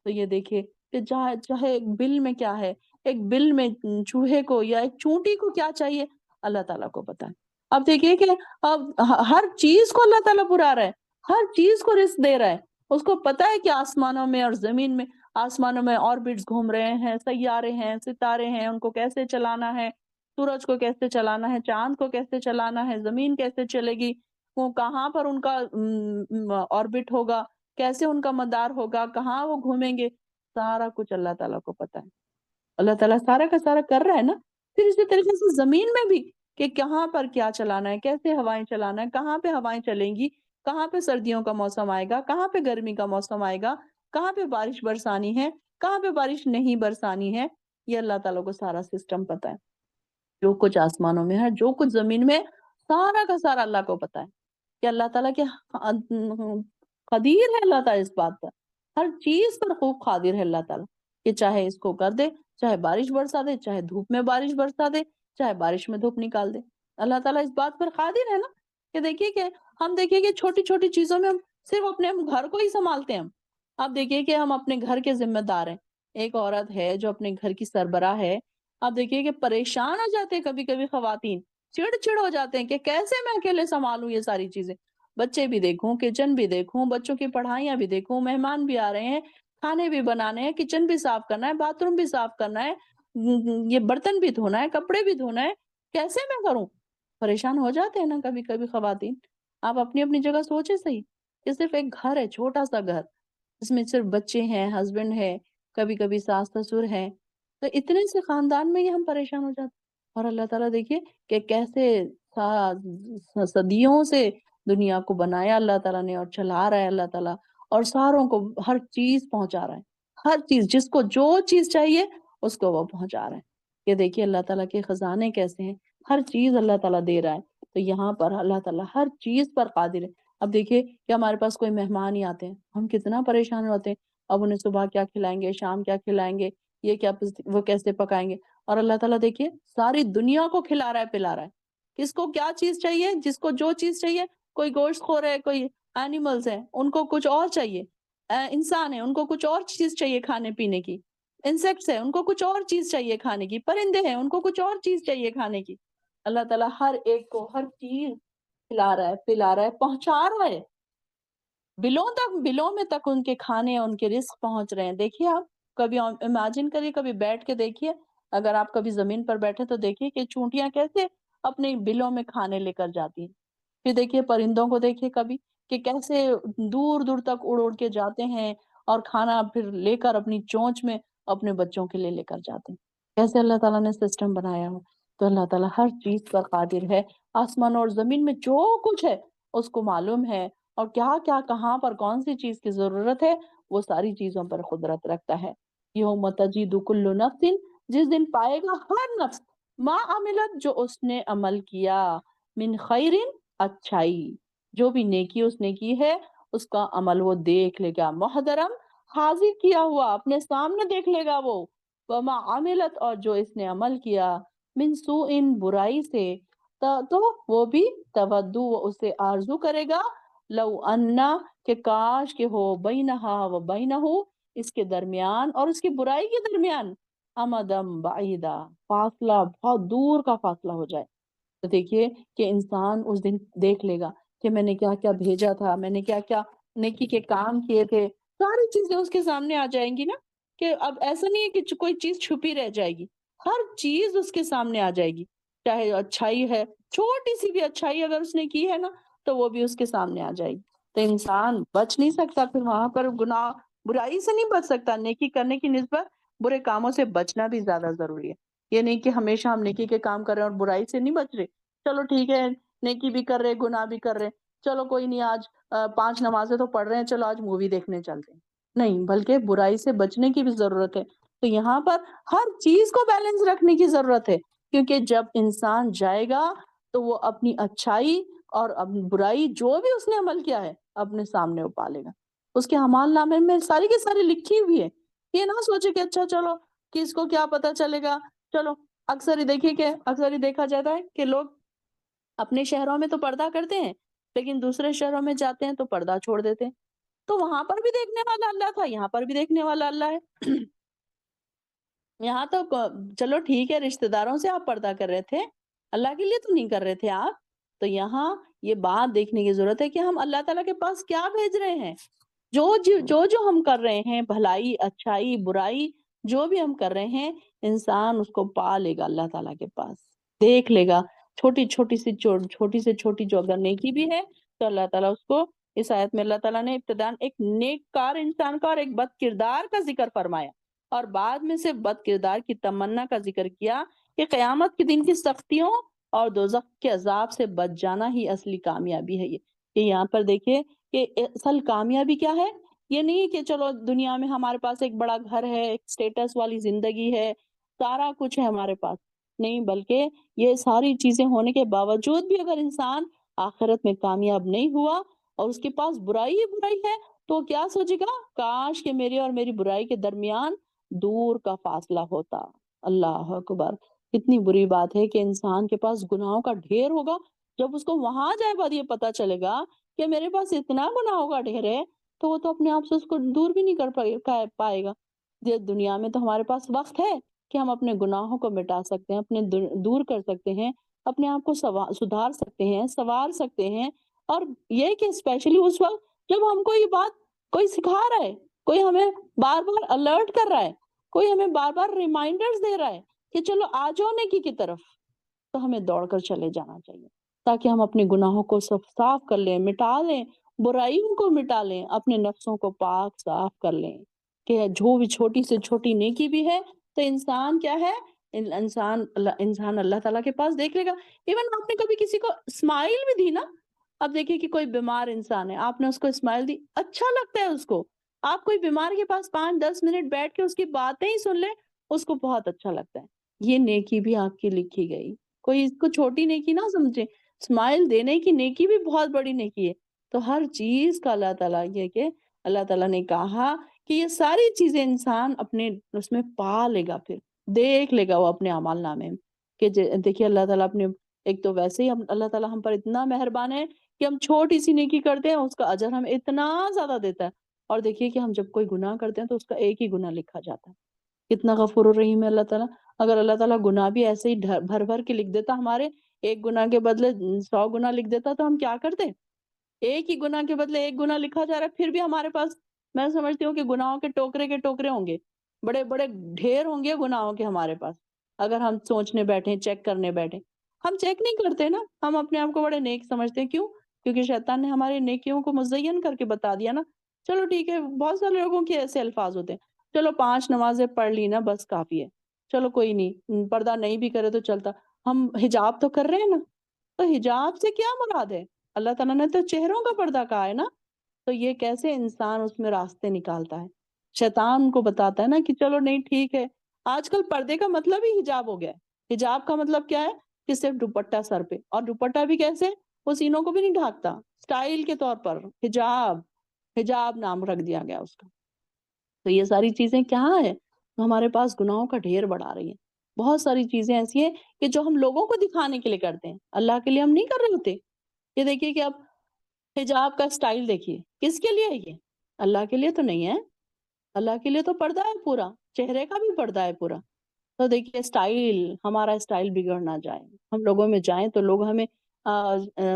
تو یہ دیکھیے کہ چاہے ایک بل میں کیا ہے، ایک بل میں چوہے کو یا ایک چونٹی کو کیا چاہیے، اللہ تعالیٰ کو پتا ہے۔ اب دیکھیے کہ اب ہر چیز کو اللہ تعالیٰ پورا رہا ہے، ہر چیز کو رزق دے رہا ہے، اس کو پتا ہے کہ آسمانوں میں اور زمین میں، آسمانوں میں آربٹس گھوم رہے ہیں، سیارے ہیں، ستارے ہیں، ان کو کیسے چلانا ہے، سورج کو کیسے چلانا ہے، چاند کو کیسے چلانا ہے، زمین کیسے چلے گی، وہ کہاں پر ان کا آربٹ ہوگا، کیسے ان کا مدار ہوگا، کہاں وہ گھومیں گے، سارا کچھ اللہ تعالیٰ کو پتا ہے۔ اللہ تعالیٰ سارا کا سارا کر رہا ہے نا۔ پھر اسی طریقے سے زمین میں بھی کہ کہاں پر کیا چلانا ہے، کیسے ہوائیں چلانا ہے، کہاں پہ ہوائیں چلیں گی، کہاں پہ سردیوں کا موسم آئے گا، کہاں پہ گرمی کا موسم آئے گا، کہاں پہ بارش برسانی ہے، کہاں پہ بارش نہیں برسانی ہے، یہ اللہ تعالیٰ کو سارا سسٹم پتا ہے۔ جو کچھ آسمانوں میں ہے، جو کچھ زمین میں، سارا کا سارا اللہ کو پتا ہے کہ اللہ تعالیٰ کے قدیر ہے اللہ تعالیٰ اس بات پر، ہر چیز پر خوب قادر ہے اللہ تعالیٰ کہ چاہے اس کو کر دے، چاہے بارش برسا دے، چاہے دھوپ میں بارش برسا دے، چاہے بارش میں دھوپ نکال دے۔ اللہ تعالیٰ اس بات پر قادر ہے نا کہ دیکھیے کہ ہم دیکھیے کہ چھوٹی چھوٹی چیزوں میں ہم صرف اپنے گھر کو ہی سنبھالتے ہیں ہم۔ آپ دیکھیے کہ ہم اپنے گھر کے ذمہ دار ہیں، ایک عورت ہے جو اپنے گھر کی سربراہ ہے، آپ دیکھیے کہ پریشان ہو جاتے ہیں کبھی کبھی خواتین، چڑ چڑ ہو جاتے ہیں کہ کیسے میں اکیلے سنبھالوں یہ ساری چیزیں، بچے بھی دیکھوں، کچن بھی دیکھوں، بچوں کی پڑھائیاں بھی دیکھوں، مہمان بھی آ رہے ہیں، کھانے بھی بنانے ہیں، کچن بھی صاف کرنا ہے، باتھ روم بھی صاف کرنا ہے، یہ برتن بھی دھونا ہے، کپڑے بھی دھونا ہے، کیسے میں کروں؟ پریشان ہو جاتے ہیں نا کبھی کبھی خواتین۔ آپ اپنی اپنی جگہ سوچے صحیح کہ صرف ایک گھر ہے، چھوٹا سا گھر، اس میں صرف بچے ہیں، ہسبینڈ ہے، کبھی کبھی ساس سسر ہے، تو اتنے سے خاندان میں ہی ہم پریشان ہو جاتے ہیں۔ اور اللہ تعالیٰ دیکھیے کہ کیسے صدیوں سے دنیا کو بنایا اللہ تعالیٰ نے اور چلا رہا ہے اللہ تعالیٰ، اور ساروں کو ہر چیز پہنچا رہا ہے، ہر چیز جس کو جو چیز چاہیے اس کو وہ پہنچا رہا ہے۔ کہ دیکھیے اللہ تعالیٰ کے خزانے کیسے ہیں، ہر چیز اللہ تعالیٰ دے رہا ہے، تو یہاں پر اللہ تعالیٰ ہر چیز پر قادر ہے۔ اب دیکھیے کہ ہمارے پاس کوئی مہمان ہی آتے ہیں، ہم کتنا پریشان ہوتے ہیں، اب انہیں صبح کیا کھلائیں گے، شام کیا کھلائیں گے، یہ کیا وہ کیسے پکائیں گے، اور اللہ تعالیٰ دیکھیے ساری دنیا کو کھلا رہا ہے پلا رہا ہے، کس کو کیا چیز چاہیے، جس کو جو چیز چاہیے، کوئی گوشت خور ہے، کوئی اینیملز ہیں ان کو کچھ اور چاہیے، انسان ہے ان کو کچھ اور چیز چاہیے کھانے پینے کی، انسیکٹس ہیں ان کو کچھ اور چیز چاہیے کھانے کی، پرندے ہیں ان کو کچھ اور چیز چاہیے کھانے کی۔ اللہ تعالیٰ ہر ایک کو ہر چیز کھلا رہا ہے، پلا رہا ہے، پہنچا رہا ہے، بلوں میں تک ان کے کھانے، ان کے رزق پہنچ رہے ہیں۔ دیکھیے آپ کبھی امیجن کریے، کبھی بیٹھ کے دیکھیے، اگر آپ کبھی زمین پر بیٹھے تو دیکھیے کہ چونٹیاں کیسے اپنے بلوں میں کھانے لے کر جاتی ہیں۔ پھر دیکھیے پرندوں کو دیکھیے کبھی کہ کیسے دور دور تک اڑ اڑ کے جاتے ہیں اور کھانا پھر لے کر اپنی چونچ میں اپنے بچوں کے لیے لے کر جاتے ہیں۔ کیسے اللہ تعالیٰ نے سسٹم بنایا ہو، تو اللہ تعالیٰ ہر چیز پر قادر ہے، آسمان اور زمین میں جو کچھ ہے اس کو معلوم ہے، اور کیا کیا کہاں پر کون سی چیز کی ضرورت ہے وہ ساری چیزوں پر قدرت رکھتا ہے۔ یوم تجید کل نفس، جس دن پائے گا ہر نفس، ما عملت، جو اس نے عمل کیا، من خیر، اچھائی، جو بھی نیکی اس نے کی ہے اس کا عمل وہ دیکھ لے گا، محضرم، حاضر کیا ہوا اپنے سامنے دیکھ لے گا وہ، وما عملت، اور جو اس نے عمل کیا، من سوء، برائی سے، تو وہ بھی تودو، وہ اسے آرزو کرے گا، لو انا، کہ کاش کہ ہو، بینہا و بینہ، اس کے درمیان اور اس کی برائی کے درمیان، امدم بعیدہ، فاصلہ بہت دور کا فاصلہ ہو جائے۔ تو دیکھیے کہ انسان اس دن دیکھ لے گا کہ میں نے کیا کیا بھیجا تھا، میں نے کیا کیا نیکی کے کام کیے تھے، ساری چیزیں اس کے سامنے آ جائیں گی نا، کہ اب ایسا نہیں ہے کہ کوئی چیز چھپی رہ جائے گی، ہر چیز اس کے سامنے آ جائے گی، چاہے اچھائی ہے، چھوٹی سی بھی اچھائی اگر اس نے کی ہے نا تو وہ بھی اس کے سامنے آ جائے گی۔ تو انسان بچ نہیں سکتا، پھر وہاں پر گناہ برائی سے نہیں بچ سکتا، نیکی کرنے کی نسبت برے کاموں سے بچنا بھی زیادہ ضروری ہے۔ یہ نہیں کہ ہمیشہ ہم نیکی کے کام کر رہے ہیں اور برائی سے نہیں بچ رہے، چلو ٹھیک ہے نیکی بھی کر رہے گناہ بھی کر رہے، چلو کوئی نہیں، آج 5 نمازیں تو پڑھ رہے ہیں، چلو آج مووی دیکھنے چلتے ہیں، نہیں، بلکہ برائی سے بچنے کی بھی ضرورت ہے۔ تو یہاں پر ہر چیز کو بیلنس رکھنے کی ضرورت ہے، کیونکہ جب انسان جائے گا تو وہ اپنی اچھائی اور اپنی برائی جو بھی اس نے عمل کیا ہے اپنے سامنے اپا لے گا، اس کے اعمال نامے میں ساری کی ساری لکھی ہوئی ہے۔ یہ نہ سوچے کہ اچھا چلو کس کو کیا پتا چلے گا، چلو اکثر ہی دیکھیے کہ اکثر ہی دیکھا جاتا ہے کہ لوگ اپنے شہروں میں تو پردہ کرتے ہیں لیکن دوسرے شہروں میں جاتے ہیں تو پردہ چھوڑ دیتے ہیں، تو وہاں پر بھی دیکھنے والا اللہ تھا، یہاں پر بھی دیکھنے والا اللہ ہے۔ یہاں تو چلو ٹھیک ہے رشتہ داروں سے آپ پردہ کر رہے تھے، اللہ کے لیے تو نہیں کر رہے تھے آپ، تو یہاں یہ بات دیکھنے کی ضرورت ہے کہ ہم اللہ تعالیٰ کے پاس کیا بھیج رہے ہیں، جو ہم کر رہے ہیں، بھلائی اچھائی برائی جو بھی ہم کر رہے ہیں، انسان اس کو پا لے گا اللہ تعالیٰ کے پاس، دیکھ لے گا، چھوٹی سے چھوٹی جو اگر نیکی بھی ہے تو اللہ تعالیٰ اس کو، اس آیت میں اللہ تعالیٰ نے ابتداً ایک نیک کار انسان کا اور ایک بد کردار کا ذکر فرمایا، اور بعد میں سے بد کردار کی تمنا کا ذکر کیا کہ قیامت کے دن کی سختیوں اور دوزخ کے عذاب سے بچ جانا ہی اصلی کامیابی ہے۔ یہ کہ یہاں پر دیکھیے کہ اصل کامیابی کیا ہے؟ یہ نہیں ہے کہ چلو دنیا میں ہمارے پاس ایک بڑا گھر ہے، ایک اسٹیٹس والی زندگی ہے، سارا کچھ ہے ہمارے پاس، نہیں بلکہ یہ ساری چیزیں ہونے کے باوجود بھی اگر انسان آخرت میں کامیاب نہیں ہوا اور اس کے پاس برائی ہی برائی ہے تو وہ کیا سوچے گا؟ کاش کہ میرے اور میری برائی کے درمیان دور کا فاصلہ ہوتا۔ اللہ اکبر! کتنی بری بات ہے کہ انسان کے پاس گناہوں کا ڈھیر ہوگا، جب اس کو وہاں جائے بعد یہ پتا چلے گا کہ میرے پاس اتنا گناہوں کا ڈھیر ہے تو وہ تو اپنے آپ سے اس کو دور بھی نہیں پائے گا۔ یہ دنیا میں تو ہمارے پاس وقت ہے کہ ہم اپنے گناہوں کو مٹا سکتے ہیں، اپنے دور کر سکتے ہیں، اپنے آپ کو سدھار سکتے ہیں، سنوار سکتے ہیں، اور یہ کہ اسپیشلی اس وقت جب ہم کو یہ بات کوئی سکھا رہا ہے، کوئی ہمیں بار بار الرٹ کر رہا ہے، کوئی ہمیں بار بار ریمائنڈرز دے رہا ہے کہ چلو آ جاؤ نیکی کی طرف، تو ہمیں دوڑ کر چلے جانا چاہیے تاکہ ہم اپنے گناہوں کو سب صاف کر لیں، مٹا لیں، برائیوں کو مٹا لیں، اپنے نفسوں کو پاک صاف کر لیں کہ جو بھی چھوٹی سے چھوٹی نیکی بھی ہے تو انسان کیا ہے؟ انسان اللہ تعالیٰ کے پاس دیکھ لے گا۔ ایون آپ نے کبھی کسی کو اسمائل بھی دی نا، اب دیکھیے کہ کوئی بیمار انسان ہے، آپ نے اس کو اسمائل دی، اچھا لگتا ہے اس کو، آپ کوئی بیمار کے پاس 5-10 منٹ بیٹھ کے اس کی باتیں ہی سن لیں، اس کو بہت اچھا لگتا ہے۔ یہ نیکی بھی آپ کی لکھی گئی، کوئی اس کو چھوٹی نیکی نہ سمجھے، اسمائل دینے کی نیکی بھی بہت بڑی نیکی ہے۔ تو ہر چیز کا اللہ تعالیٰ یہ کہ اللہ تعالیٰ نے کہا کہ یہ ساری چیزیں انسان اپنے اس میں پا لے گا، پھر دیکھ لے گا وہ اپنے اعمال نامے میں کہ دیکھیے اللہ تعالیٰ اپنے ایک تو ویسے ہی اللہ تعالیٰ ہم پر اتنا مہربان ہے کہ ہم چھوٹی سی نیکی کرتے ہیں اس کا اجر ہم اتنا زیادہ دیتا ہے، اور دیکھیے کہ ہم جب کوئی گناہ کرتے ہیں تو اس کا ایک ہی گناہ لکھا جاتا ہے۔ کتنا غفور الرحیم ہے اللہ تعالیٰ۔ اگر اللہ تعالیٰ گناہ بھی ایسے ہی بھر بھر کے لکھ دیتا، ہمارے ایک گناہ کے بدلے 100 گناہ لکھ دیتا تو ہم کیا کرتے؟ ایک ہی گناہ کے بدلے ایک گناہ لکھا جا رہا ہے، پھر بھی ہمارے پاس میں سمجھتی ہوں کہ گناہوں کے ٹوکرے ہوں گے، بڑے بڑے ڈھیر ہوں گے گناہوں کے ہمارے پاس، اگر ہم سوچنے بیٹھیں، چیک کرنے بیٹھیں۔ ہم چیک نہیں کرتے نا، ہم اپنے آپ کو بڑے نیک سمجھتے ہیں، کیوں؟ کیونکہ شیطان نے ہماری نیکیوں کو مزین کر کے بتا دیا نا۔ چلو ٹھیک ہے، بہت سارے لوگوں کے ایسے الفاظ ہوتے ہیں، چلو 5 نمازیں پڑھ لی نا بس کافی ہے، چلو کوئی نہیں، پردہ نہیں بھی کرے تو چلتا، ہم حجاب تو کر رہے ہیں نا، تو حجاب سے کیا مراد ہے؟ اللہ تعالیٰ نے تو چہروں کا پردہ کہا ہے نا، تو یہ کیسے انسان اس میں راستے نکالتا ہے؟ شیطان کو بتاتا ہے نا کہ چلو نہیں ٹھیک ہے۔ آج کل پردے کا مطلب ہی حجاب ہو گیا ہے۔ حجاب کا مطلب کیا ہے؟ کہ صرف دوپٹہ سر پہ، اور دوپٹہ بھی کیسے؟ وہ سینوں کو بھی نہیں ڈھانکتا، سٹائل کے طور پر حجاب، حجاب نام رکھ دیا گیا اس کا۔ تو یہ ساری چیزیں کہاں ہے؟ ہمارے پاس گناہوں کا ڈھیر بڑھا رہی ہیں۔ بہت ساری چیزیں ایسی ہیں کہ جو ہم لوگوں کو دکھانے کے لیے کرتے ہیں، اللہ کے لیے ہم نہیں کر رہے ہوتے۔ یہ دیکھیے کہ اب حجاب کا سٹائل دیکھیے، کس کے لیے ہے یہ؟ اللہ کے لیے تو نہیں ہے، اللہ کے لیے تو پردہ ہے پورا، چہرے کا بھی پردہ ہے پورا۔ تو دیکھیے سٹائل، ہمارا سٹائل بگڑ نہ جائے، ہم لوگوں میں جائیں تو لوگ ہمیں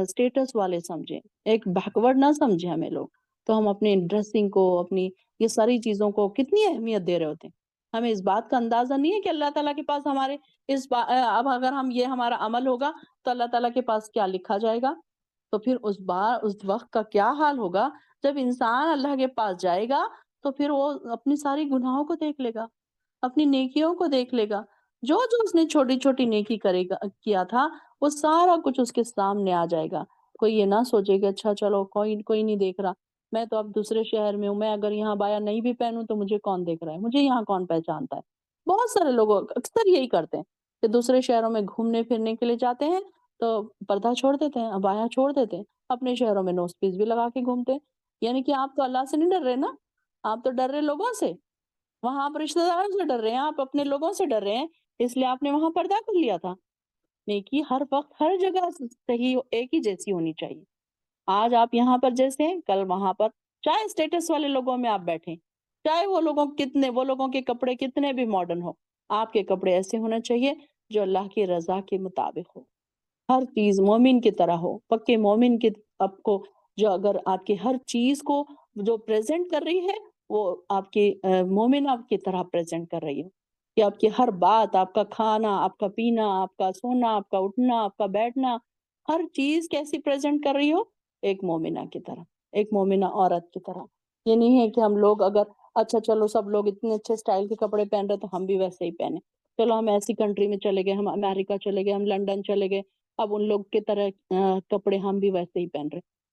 سٹیٹس والے سمجھیں، ایک بیکورڈ نہ سمجھیں ہمیں لوگ، تو ہم اپنی ڈریسنگ کو، اپنی یہ ساری چیزوں کو کتنی اہمیت دے رہے ہوتے ہیں۔ ہمیں اس بات کا اندازہ نہیں ہے کہ اللہ تعالیٰ کے پاس ہمارے اب اگر ہم یہ ہمارا عمل ہوگا تو اللہ تعالیٰ کے پاس کیا لکھا جائے گا؟ تو پھر اس وقت کا کیا حال ہوگا جب انسان اللہ کے پاس جائے گا تو پھر وہ اپنی ساری گناہوں کو دیکھ لے گا، اپنی نیکیوں کو دیکھ لے گا، جو اس نے چھوٹی چھوٹی نیکی کیا تھا وہ سارا کچھ اس کے سامنے آ جائے گا۔ کوئی یہ نہ سوچے کہ اچھا چلو کوئی نہیں دیکھ رہا، میں تو اب دوسرے شہر میں ہوں، میں اگر یہاں بایا نہیں بھی پہنوں تو مجھے کون دیکھ رہا ہے، مجھے یہاں کون پہچانتا ہے۔ بہت سارے لوگ اکثر یہی کرتے ہیں کہ دوسرے شہروں میں گھومنے پھرنے کے لیے جاتے ہیں تو پردہ چھوڑ دیتے ہیں، ابایا چھوڑ دیتے ہیں، اپنے شہروں میں نوز پیس بھی لگا کے گھومتے ہیں۔ یعنی کہ آپ تو اللہ سے نہیں ڈر رہے نا، آپ تو ڈر رہے لوگوں سے، وہاں آپ رشتہ داروں سے ڈر رہے ہیں، آپ اپنے لوگوں سے ڈر رہے ہیں، اس لیے آپ نے وہاں پردہ کر لیا تھا۔ نیکی ہر وقت ہر جگہ صحیح ایک ہی جیسی ہونی چاہیے۔ آج آپ یہاں پر جیسے ہیں کل وہاں پر، چاہے اسٹیٹس والے لوگوں میں آپ بیٹھیں، چاہے وہ لوگوں کے کپڑے کتنے بھی ماڈرن ہو، آپ کے کپڑے ایسے ہونے چاہیے جو اللہ کی رضا کے مطابق ہو، ہر چیز مومن کی طرح ہو، پکے مومن کی آپ کو، جو اگر آپ کی ہر چیز کو جو پریزنٹ کر رہی ہے وہ آپ کی مومن آپ کی طرح پریزنٹ کر رہی ہے، کہ آپ کی ہر بات، آپ کا کھانا، آپ کا پینا، آپ کا سونا، آپ کا اٹھنا، آپ کا بیٹھنا، ہر چیز کیسی پریزنٹ کر رہی ہو؟ ایک مومنہ کی طرح، ایک مومنہ عورت کی طرح۔ یہ نہیں ہے کہ ہم لوگ اگر اچھا چلو سب لوگ اتنے اچھے سٹائل کے کپڑے پہن رہے تو ہم بھی ویسے ہی پہنے، چلو ہم ایسی کنٹری میں چلے گئے، ہم امریکہ چلے گئے، ہم لنڈن چلے گئے، اب ان لوگ کی طرح کپڑے ہم بھی ویسے ہی پہن رہے۔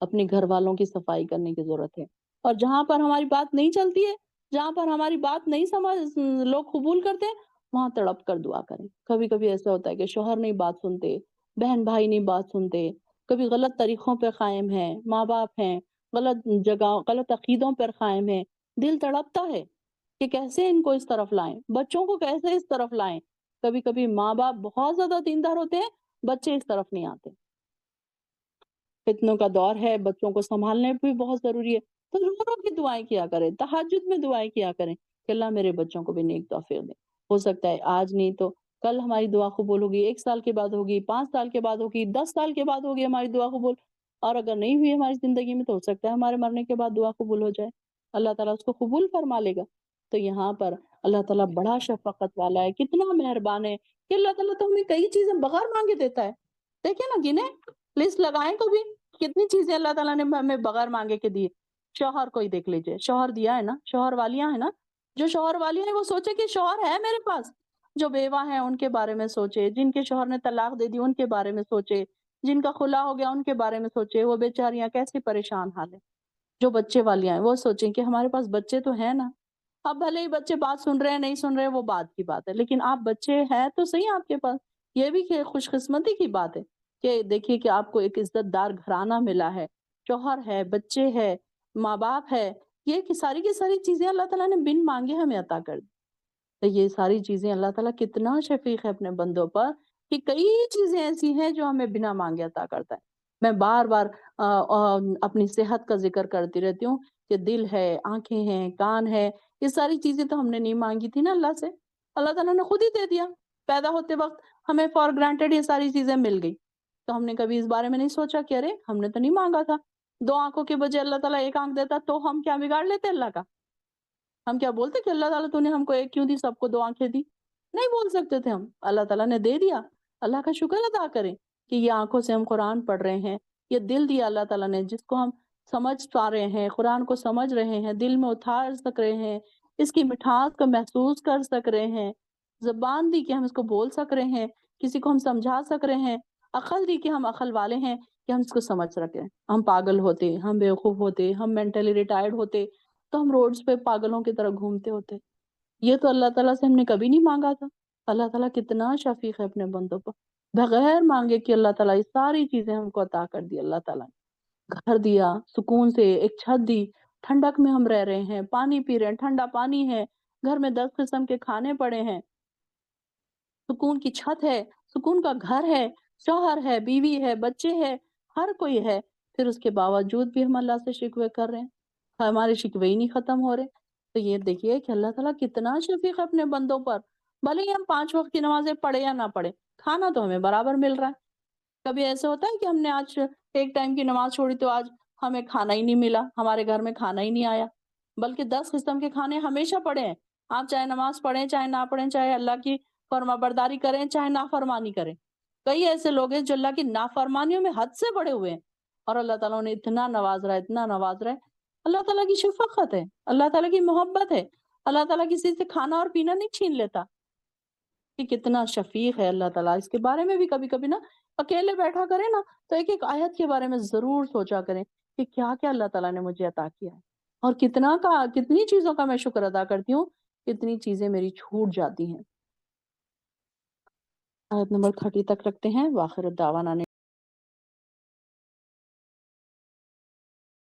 اپنے گھر والوں کی صفائی کرنے کی ضرورت ہے۔ اور جہاں پر ہماری بات نہیں چلتی ہے، جہاں پر ہماری بات نہیں لوگ قبول کرتے ہیں، وہاں تڑپ کر دعا کریں۔ کبھی کبھی ایسا ہوتا ہے کہ شوہر نہیں بات سنتے، بہن بھائی نہیں بات سنتے، کبھی غلط طریقوں پہ قائم ہیں، ماں باپ ہیں، غلط جگہ غلط عقیدوں پر قائم ہیں، دل تڑپتا ہے کہ کیسے ان کو اس طرف لائیں، بچوں کو کیسے اس طرف لائیں۔ کبھی کبھی ماں باپ بہت زیادہ دیندار ہوتے ہیں، بچے اس طرف نہیں آتے۔ فتنوں کا دور ہے، بچوں کو سنبھالنے بھی بہت ضروری ہے۔ تو رو رو کے دعائیں کیا کریں، تہجد میں دعائیں کیا کریں کہ اللہ میرے بچوں کو بھی نیک توفیق دے۔ ہو سکتا ہے آج نہیں تو کل ہماری دعا قبول ہوگی، 1 سال کے بعد ہوگی، 5 سال کے بعد ہوگی، 10 سال کے بعد ہوگی ہماری دعا قبول۔ اور اگر نہیں ہوئی ہماری زندگی میں تو ہو سکتا ہے ہمارے مرنے کے بعد دعا قبول ہو جائے، اللہ تعالیٰ اس کو قبول فرما لے گا۔ تو یہاں پر اللہ تعالیٰ بڑا شفقت والا ہے، کتنا مہربان ہے کہ اللہ تعالیٰ تو ہمیں کئی چیزیں بغیر مانگے دیتا ہے۔ دیکھیں نا، گنیں، لسٹ لگائیں کبھی، کتنی چیزیں اللہ تعالیٰ نے ہمیں بغیر مانگے کے دی۔ شوہر کو ہی دیکھ لیجئے، شوہر دیا ہے نا، شوہر والیاں ہیں نا، جو شوہر والی ہیں وہ سوچے کہ شوہر ہے میرے پاس، جو بیوہ ہیں ان کے بارے میں سوچے، جن کے شوہر نے طلاق دے دی ان کے بارے میں سوچے، جن کا خلا ہو گیا ان کے بارے میں سوچے، وہ بیچاریاں کیسی پریشان حال ہے۔ جو بچے والیاں ہیں وہ سوچیں کہ ہمارے پاس بچے تو ہیں نا، اب بھلے ہی بچے بات سن رہے ہیں نہیں سن رہے وہ بات کی بات ہے، لیکن آپ بچے ہیں تو صحیح آپ کے پاس، یہ بھی خوش قسمتی کی بات ہے کہ دیکھیے کہ آپ کو ایک عزت دار گھرانہ ملا ہے، شوہر ہے، بچے ہے، ماں باپ ہے، یہ ساری کی ساری چیزیں اللہ تعالیٰ نے بن مانگے ہمیں عطا کر دی۔ تو یہ ساری چیزیں اللہ تعالیٰ کتنا شفیق ہے اپنے بندوں پر کہ کئی چیزیں ایسی ہیں جو ہمیں بنا مانگے عطا کرتا ہے۔ میں بار بار اپنی صحت کا ذکر کرتی رہتی ہوں کہ دل ہے، آنکھیں ہیں، کان ہے، یہ ساری چیزیں تو ہم نے نہیں مانگی تھی نا اللہ سے، اللہ تعالیٰ نے خود ہی دے دیا۔ پیدا ہوتے وقت ہمیں فار گرانٹیڈ یہ ساری چیزیں مل گئی، تو ہم نے کبھی اس بارے میں نہیں سوچا کہ ارے ہم نے تو نہیں مانگا تھا، 2 آنکھوں کے بجائے اللہ تعالیٰ 1 آنکھ دیتا تو ہم کیا بگاڑ لیتے اللہ کا؟ ہم کیا بولتے کہ اللہ تعالیٰ تو نے ہم کو 1 کیوں دی، سب کو 2 آنکھیں دی؟ نہیں بول سکتے تھے ہم، اللہ تعالیٰ نے دے دیا، اللہ کا شکر ادا کریں کہ یہ آنکھوں سے ہم قرآن پڑھ رہے ہیں، یہ دل دیا اللہ تعالیٰ نے جس کو ہم سمجھ پا رہے ہیں، قرآن کو سمجھ رہے ہیں، دل میں اتار سک رہے ہیں، اس کی مٹھاس کو محسوس کر سک رہے ہیں، زبان دی کہ ہم اس کو بول سک رہے ہیں، کسی کو ہم سمجھا سک رہے ہیں، عقل دی کہ ہم عقل والے ہیں کہ ہم اس کو سمجھ سکیں۔ ہم پاگل ہوتے، ہم بیوقوف ہوتے، ہم مینٹلی ریٹائرڈ ہوتے تو ہم روڈز پہ پاگلوں کی طرح گھومتے ہوتے۔ یہ تو اللہ تعالیٰ سے ہم نے کبھی نہیں مانگا تھا۔ اللہ تعالیٰ کتنا شفیق ہے اپنے بندوں پر، بغیر مانگے کہ اللہ تعالیٰ یہ ساری چیزیں ہم کو عطا کر دی۔ اللہ تعالیٰ نے گھر دیا، سکون سے ایک چھت دی، ٹھنڈک میں ہم رہ رہے ہیں، پانی پی رہے ہیں، ٹھنڈا پانی ہے، گھر میں 10 قسم کے کھانے پڑے ہیں، سکون کی چھت ہے، سکون کا گھر ہے، شوہر ہے، بیوی ہے، بچے ہے، ہر کوئی ہے، پھر اس کے باوجود بھی ہم اللہ سے شکوے کر رہے ہیں، ہمارے شکوے ہی نہیں ختم ہو رہے۔ تو یہ دیکھیے کہ اللہ تعالیٰ کتنا شفیق ہے اپنے بندوں پر، بھلے ہی ہم 5 وقت کی نمازیں پڑھے یا نہ پڑھے، کھانا تو ہمیں برابر مل رہا ہے۔ کبھی ایسا ہوتا ہے کہ ہم نے آج ایک ٹائم کی نماز چھوڑی تو آج ہمیں کھانا ہی نہیں ملا، ہمارے گھر میں کھانا ہی نہیں آیا، بلکہ 10 قسم کے کھانے ہمیشہ پڑے ہیں۔ آپ چاہے نماز پڑھیں چاہے نہ پڑھیں، چاہے اللہ کی فرما برداری کریں چاہے نافرمانی کریں۔ کئی ایسے لوگ ہیں جو اللہ کی نافرمانیوں میں حد سے بڑے ہوئے ہیں اور اللہ تعالیٰ انہیں اتنا نواز رہا ہے، اتنا نواز رہا ہے۔ اللہ تعالیٰ کی شفقت ہے، اللہ تعالیٰ کی محبت ہے، اللہ تعالیٰ کسی سے کھانا اور پینا نہیں چھین لیتا۔ کہ کتنا شفیق ہے اللہ تعالیٰ، اس کے بارے میں بھی کبھی کبھی نا اکیلے بیٹھا کریں نا تو ایک ایک آیت کے بارے میں ضرور سوچا کریں کہ کیا کیا اللہ تعالیٰ نے مجھے عطا کیا ہے اور کتنی چیزوں کا میں شکر ادا کرتی ہوں، کتنی چیزیں میری چھوٹ جاتی ہیں۔ آیت نمبر 30 تک رکھتے ہیں۔ وآخر الدعوانا